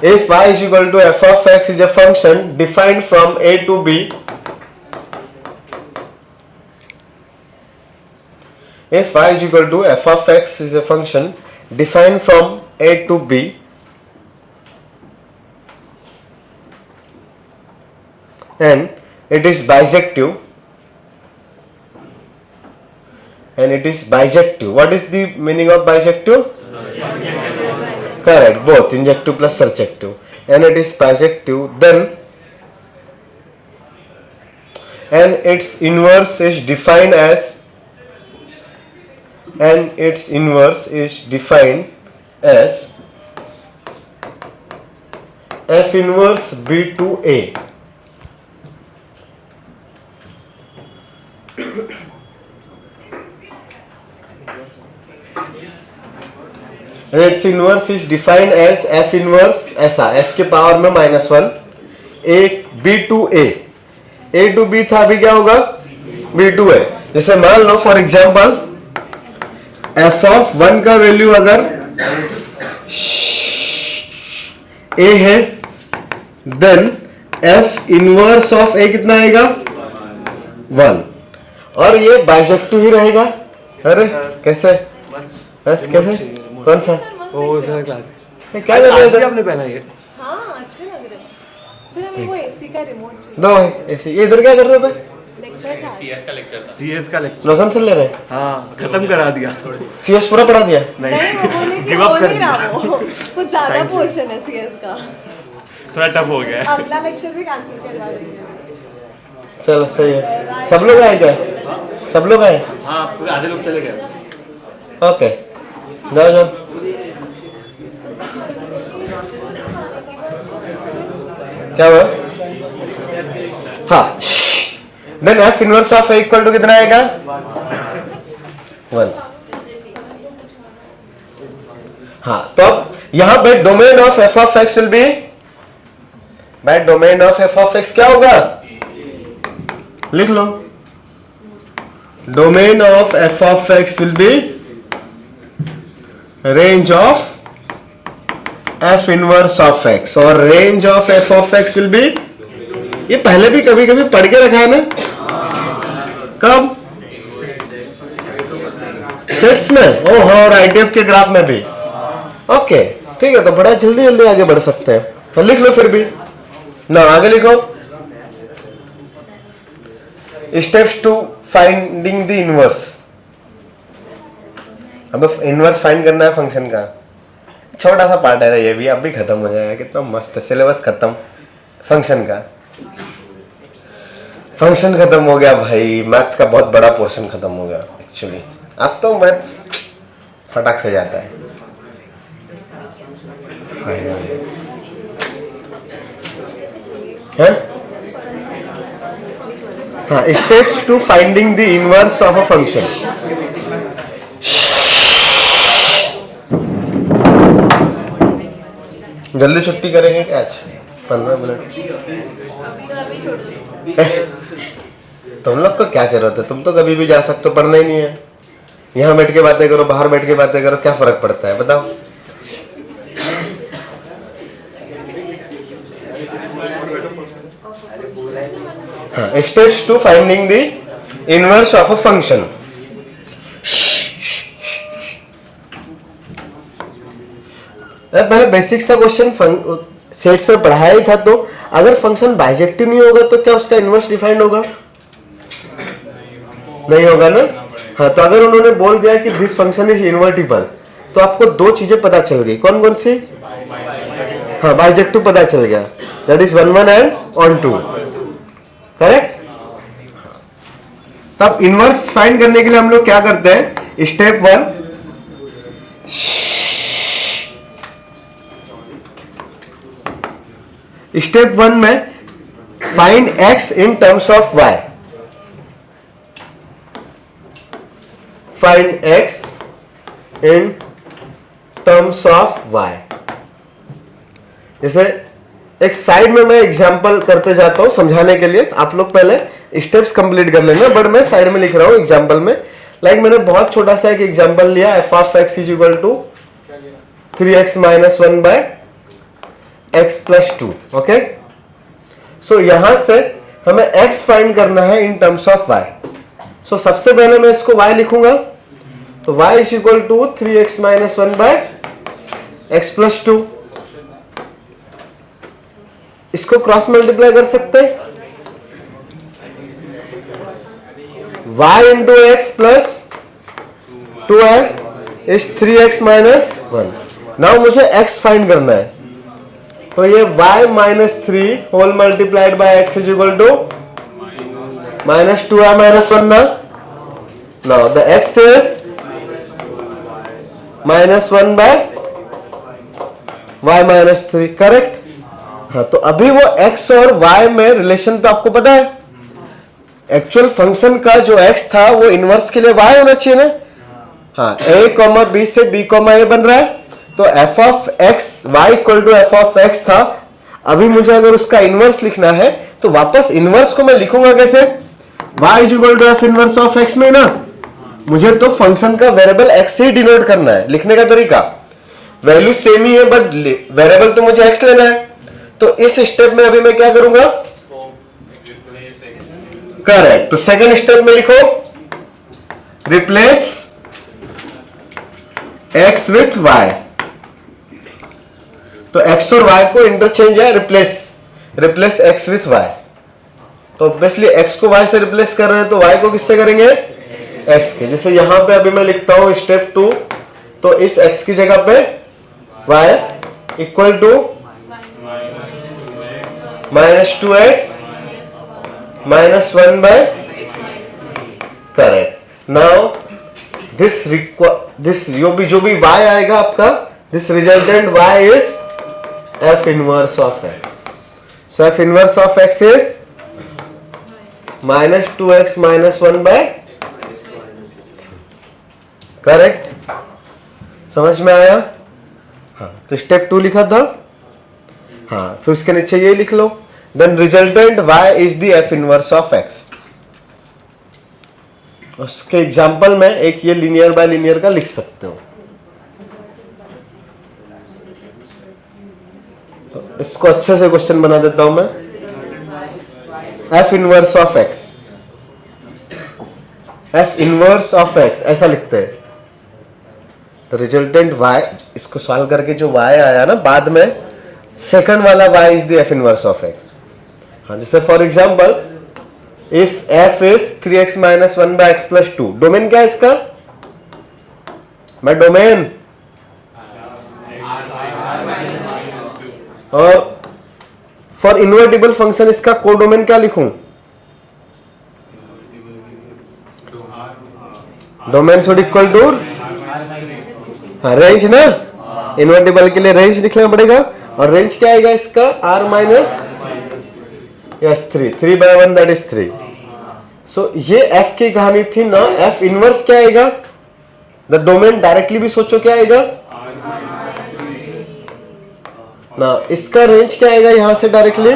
if y is equal to f(x) is a function defined from a to b, if y is equal to f(x) is a function defined from a to b, and it is bijective, what is the meaning of bijective? Correct, both injective plus surjective, and it is bijective, then and its inverse is defined as f inverse b to a. And its inverse is defined as f inverse ऐसा, f के power में -1 a b to a, a to b था, अभी क्या होगा b to है। जैसे मान लो फॉर एग्जाम्पल एफ ऑफ 1 का वैल्यू अगर ए है, then f inverse of a कितना आएगा 1, और ये बाइजेक्टिव ही रहेगा। अरे कैसे, बस कैसे, कौन सा वो सर क्लास क्या कर रहे थे आपने पहना ये? हाँ अच्छे लग रहे हैं सर। हमें वो एसी का रिमोट चाहिए। दो है ऐसे। ये इधर क्या कर रहे हो लेक्चर था। CS का लेक्चर था। सीएस का लेक्चर। लोशन से ले रहे हैं? हाँ खत्म करा दिया। सीएस पूरा पढ़ा दिया? नहीं वो बोले कि Give up हो कर नहीं रहा, वो कुछ ज्यादा पोर्शन है सीएस का। थोड़ा टफ हो गया है। अगला लेक्चर भी कैंसिल करवा देंगे। चलो सही है। सब लोग आए क्या? सब लोग आए? हाँ पूरे आधे लोग चले गए। ओके जाओ जाओ। क्या हुआ? हाँ, then f inverse of a equal to कितना आएगा 1। हाँ, तो अब यहां पे domain of F of x will be, by domain of F of x क्या होगा, लिख लो, domain of F of x will be range of f inverse of x, और range of F of x will be, ये पहले भी कभी कभी पढ़ के रखा है ना, कब सेट्स में, ओह, और आईटीएफ के ग्राफ में भी। ओके ठीक है, तो बड़ा जल्दी जल्दी आगे बढ़ सकते हैं, तो लिख लो फिर भी ना, आगे लिखो, steps to finding the inverse. अब इनवर्स फाइंड करना है फंक्शन का, छोटा सा पार्ट है ये भी, अब भी खत्म हो जाएगा, कितना मस्त है, सिलेबस खत्म फंक्शन का, फंक्शन खत्म हो गया भाई, मैथ्स का बहुत बड़ा पोर्शन खत्म हो गया एक्चुअली। अब तो मैथ्स फटाक से जाता है। हाँ, steps to finding the inverse of a function. जल्दी छुट्टी करेंगे क्या आज? 15 मिनट। तुम लोग को क्या जरूरत है, तुम तो कभी भी जा सकते हो, पढ़ना ही नहीं है। यहाँ बैठ के बातें करो, बाहर बैठ के बातें करो, क्या फर्क पड़ता है बताओ? हाँ, steps to finding the inverse of a function. पहले बेसिक सा क्वेश्चन सेट्स में पढ़ाया ही था, तो अगर फंक्शन बाइजेक्टिव नहीं होगा तो क्या उसका इनवर्स डिफाइंड होगा? नहीं होगा ना। हाँ, तो अगर उन्होंने बोल दिया कि दिस फंक्शन इज इनवर्टिबल, तो आपको दो चीजें पता चल गई, कौन कौन सी? हाँ, बाइजेक्टिव पता चल गया, that is 1 1 and on 2, correct. तब इनवर्स फाइंड करने के लिए हम लोग क्या करते हैं, स्टेप 1, स्टेप 1 में find x in terms of y, find x in terms of y। जैसे एक साइड में मैं एग्जांपल करते जाता हूं समझाने के लिए, आप लोग पहले स्टेप्स कंप्लीट कर लेंगे, बट मैं साइड में लिख रहा हूं एग्जांपल में। लाइक मैंने बहुत छोटा सा एक एग्जांपल लिया, f of x is equal to 3x minus 1 by x plus 2। Okay, so यहां से हमें x फाइंड करना है इन टर्म्स ऑफ y। सो सबसे पहले मैं इसको y लिखूंगा, तो y is equal to 3x minus 1 by x plus 2। इसको क्रॉस मल्टीप्लाई कर सकते हैं, y into x plus 2y is 3x minus 1। Now मुझे x फाइंड करना है, तो ये y minus 3 whole multiplied by x is equal to minus 2y minus 1 ना। Now the x is minus 1 by y minus 3, correct. हाँ, तो अभी वो x और y में रिलेशन तो आपको पता है, एक्चुअल फंक्शन का जो x था वो इनवर्स के लिए y होना चाहिए ना। हाँ, a कॉमा b से b कॉमा a बन रहा है, तो f of x y equal to f of x था। अभी मुझे अगर उसका इनवर्स लिखना है तो वापस इनवर्स को मैं लिखूंगा कैसे? y is equal to f inverse of x में ना, मुझे तो फंक्शन का वेरिएबल x से ही डिनोट करना है। लिखने का तरीका वैल्यू सेम ही है बट वेरिएबल तो मुझे x लेना है। तो इस स्टेप में अभी मैं क्या करूंगा? करेक्ट। तो सेकंड स्टेप में लिखो रिप्लेस x विथ y। तो x और y को इंटरचेंज है, रिप्लेस x विथ y। तो ऑब्वियसली x को y से रिप्लेस कर रहे हैं तो y को किससे करेंगे? x के। जैसे यहां पे अभी मैं लिखता हूं स्टेप 2, तो इस x की जगह पे y equal to -2x -1 correct. Now this जो भी y आएगा आपका, this resultant y is f inverse of x। So f inverse of x is -2x -1 correct. समझ में आया? हाँ, तो स्टेप 2 लिखा था। हाँ, फिर उसके नीचे ये लिख लो, then resultant y is the f inverse of x। उसके एग्जाम्पल में एक ये लीनियर बाय लीनियर का लिख सकते हो। तो इसको अच्छे से क्वेश्चन बना देता हूं मैं। f inverse of x, f inverse of x ऐसा लिखते हैं। तो रिजल्टेंट y, इसको सॉल्व करके जो y आया ना बाद में, सेकंड वाला y is the f inverse of x। हाँ, जैसे for example if f is 3x - 1 x + 2, domain क्या है इसका? मैं डोमेन और फॉर इन्वर्टिबल फंक्शन इसका कोडोमेन क्या लिखूं? Domain should equal to range ना, इन्वर्टिबल के लिए रेंज लिखना पड़ेगा। और रेंज क्या आएगा इसका? r - 3/1 that is 3। सो ये f की कहानी थी ना। f इनवर्स क्या आएगा? द डोमेन डायरेक्टली भी सोचो क्या आएगा ना। इसका रेंज क्या आएगा यहां से डायरेक्टली?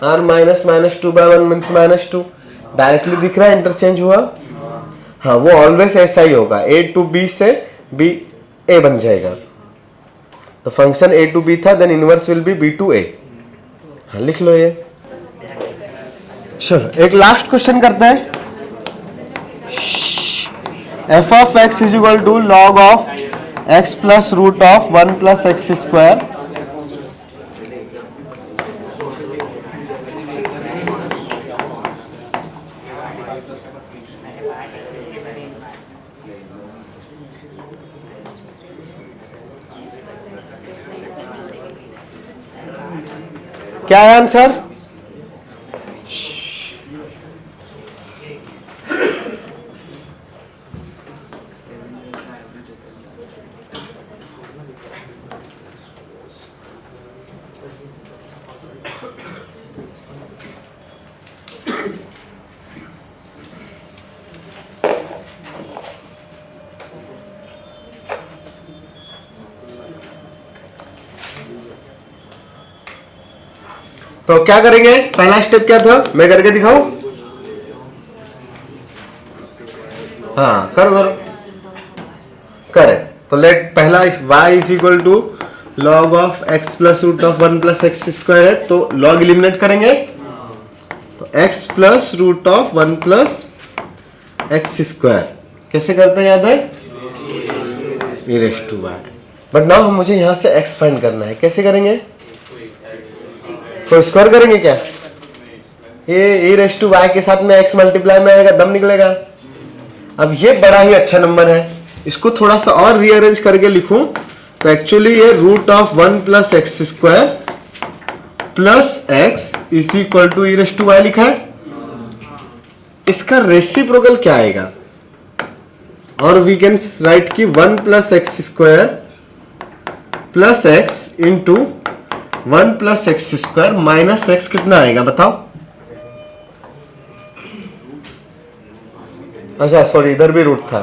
r -2/1 means -2। डायरेक्टली दिख रहा है, इंटरचेंज हुआ। हाँ, वो ऑलवेज ऐसा ही होगा, a to b से b a बन जाएगा। तो फंक्शन a to b था, then inverse will be b to a। हाँ, लिख लो ये। चलो एक लास्ट क्वेश्चन करते हैं। f of x is equal to log of x plus root of 1 + x²। क्या है आंसर? तो क्या करेंगे? पहला स्टेप क्या था, मैं करके दिखाऊं? हाँ, करो करेक्ट। तो लेट पहला y is equal to log of x plus root of 1 + x² है, तो log एलिमिनेट करेंगे। तो x plus root of 1 + x²। कैसे करते हैं, याद है? e⁻y। बट नाउ मुझे यहां से x फाइंड करना है। कैसे करेंगे? तो स्क्वायर करेंगे क्या? ये e⁻y के साथ में x मल्टीप्लाई में आएगा, दम निकलेगा। अब ये बड़ा ही अच्छा नंबर है, इसको थोड़ा सा और रीअरेंज करके लिखूं तो एक्चुअली ये root of 1 + x² plus x is equal to e⁻y लिखा है। इसका रेसिप्रोकल क्या आएगा? और वी कैन राइट की 1 + x² plus x into 1 + x² minus x कितना आएगा बताओ? अच्छा सॉरी, इधर भी रूट था।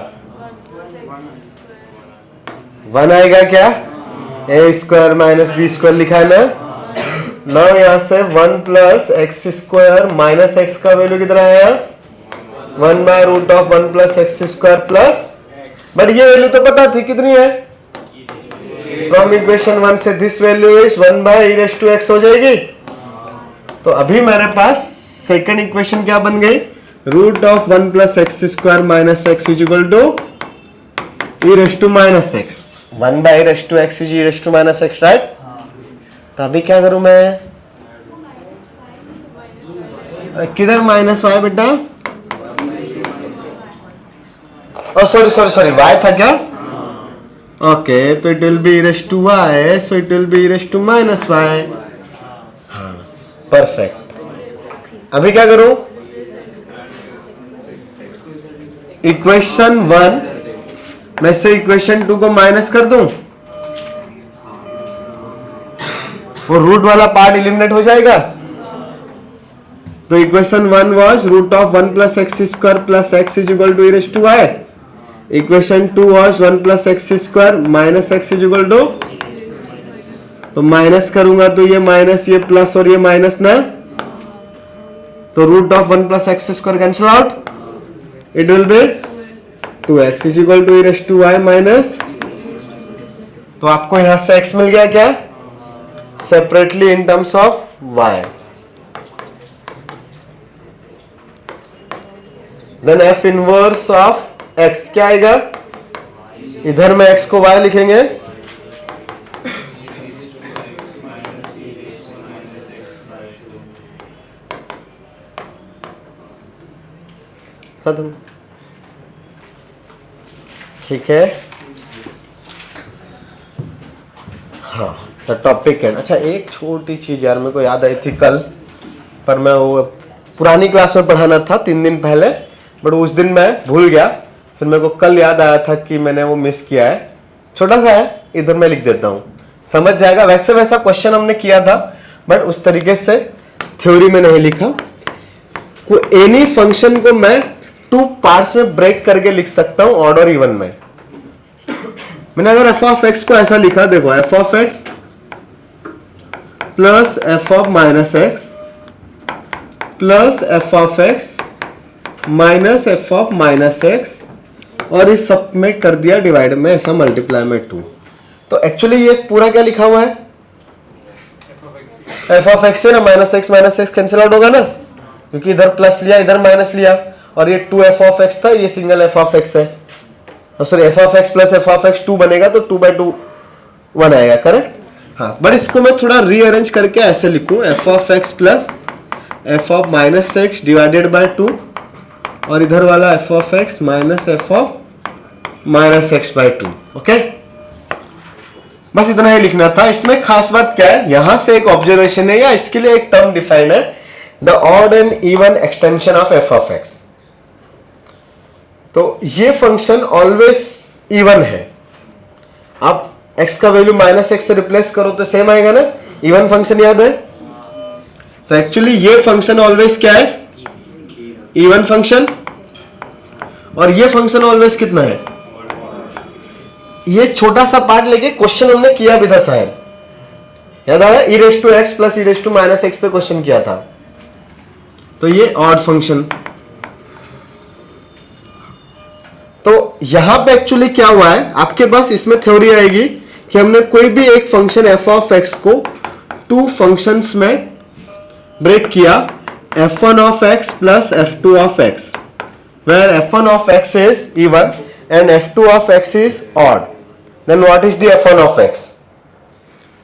1 आएगा क्या? A square minus b square लिखा है ना। ना यहाँ से 1 plus x square minus x का वैल्यू कितना आया 1 by root of 1 plus x square plus, but ये वैल्यू तो पता थी कितनी है, फ्रॉम इक्वेशन 1 से this value is 1 by e raise to x हो जाएगी। तो अभी मेरे पास सेकंड इक्वेशन क्या बन गई, root of 1 plus x square minus x is equal to e raise to minus x, 1 by e raise to x is e raise to minus x, right. तो अभी क्या करूं मैं, किधर माइनस वाई बेटा, सॉरी सॉरी सॉरी वाई था क्या, okay तो it will be raise to y, so it will be raise to minus y, हाँ परफेक्ट। अभी क्या करूं, इक्वेशन 1 में से इक्वेशन 2 को माइनस कर दूं, वो रूट वाला पार्ट एलिमिनेट हो जाएगा। तो equation 1 was root of 1 plus x square plus x is equal to e raise to y, equation 2 was 1 plus x square minus x is equal to, तो minus करूंगा तो ये माइनस ये plus और ये माइनस ना, तो root of 1 plus x square cancel out, it will be 2x is equal to e raise to y minus, तो आपको यहां से x मिल गया क्या, separately in terms of y, then f inverse of x क्या आएगा, इधर में x को y लिखेंगे, खत्म, ठीक है। हाँ तो टॉपिक है। अच्छा एक छोटी चीज यार मेरे को याद आई थी कल, पर मैं वो पुरानी क्लास में पढ़ाना था 3 दिन पहले, बट उस दिन मैं भूल गया, फिर मेरे को कल याद आया था कि मैंने वो मिस किया है। छोटा सा है, इधर मैं लिख देता हूँ, समझ जाएगा। वैसे वैसा क्वेश्चन हमने किया था, बट उस तरीके से थ्योरी में नहीं लिखा। एनी फंक्शन को मैं 2 पार्ट्स में ब्रेक करके लिख सकता हूँ, ऑड और इवन में। मैंने अगर एफ ऑफ एक्स को ऐसा लिखा, देखो F of x plus f of minus x plus f of x minus f of minus x, और इस सब में कर दिया डिवाइड में ऐसा मल्टीप्लाई में 2। तो एक्चुअली ये पूरा क्या लिखा हुआ है, एफ ऑफ एक्स से ना माइनस एक्स कैंसिल आउट होगा ना, क्योंकि इधर प्लस लिया इधर माइनस लिया, और ये 2 एफ ऑफ एक्स था, ये सिंगल एफ ऑफ एक्स है, sorry F of x plus f of x 2 बनेगा, तो 2/2 1 आएगा, करेक्ट। हाँ बट इसको मैं थोड़ा रीअरेंज करके ऐसे लिखूं, f of x plus f of minus x divided by 2, और इधर वाला f of x minus f of minus x by 2, okay. बस इतना ही लिखना था। इसमें खास बात क्या है, यहां से एक ऑब्जर्वेशन है या इसके लिए एक टर्म डिफाइंड है, the odd and even extension of F of x. तो ये फंक्शन ऑलवेज इवन है। आप x का वैल्यू माइनस एक्स से रिप्लेस करो तो सेम आएगा ना, इवन फंक्शन याद है। तो एक्चुअली ये फंक्शन ऑलवेज क्या है, इवन फंक्शन, और ये फंक्शन ऑलवेज कितना है, ये छोटा सा पार्ट लेके क्वेश्चन हमने किया भी था शायद, याद आया, e raise to x plus e raise to minus x पे क्वेश्चन किया था। तो ये ऑड फंक्शन। तो यहां पे एक्चुअली क्या हुआ है, आपके पास इसमें थ्योरी आएगी कि हमने कोई भी एक फंक्शन एफ ऑफ एक्स को 2 फंक्शंस में ब्रेक किया, f1 of x plus f2 of x, where f1 of x is even and f2 of x is odd, then what is the f1 of x?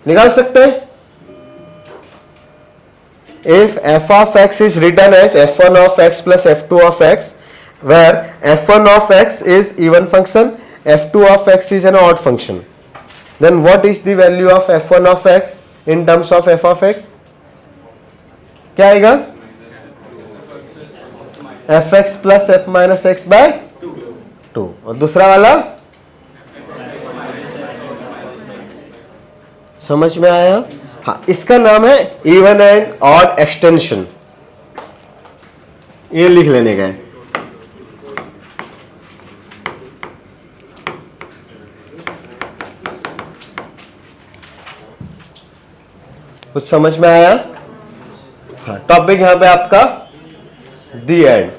निकाल सकते हैं। If f of x is written as f1 of x plus f2 of x, where f1 of x is even function, f2 of x is an odd function, then what is the value of f1 of x in terms of f of x? क्या आएगा, F X plus F minus x by 2, और दूसरा वाला समझ में आया। हाँ इसका नाम है इवन एंड ऑड एक्सटेंशन, ये लिख लेने का है। कुछ समझ में आया? हाँ, टॉपिक यहाँ पे आपका दी एंड।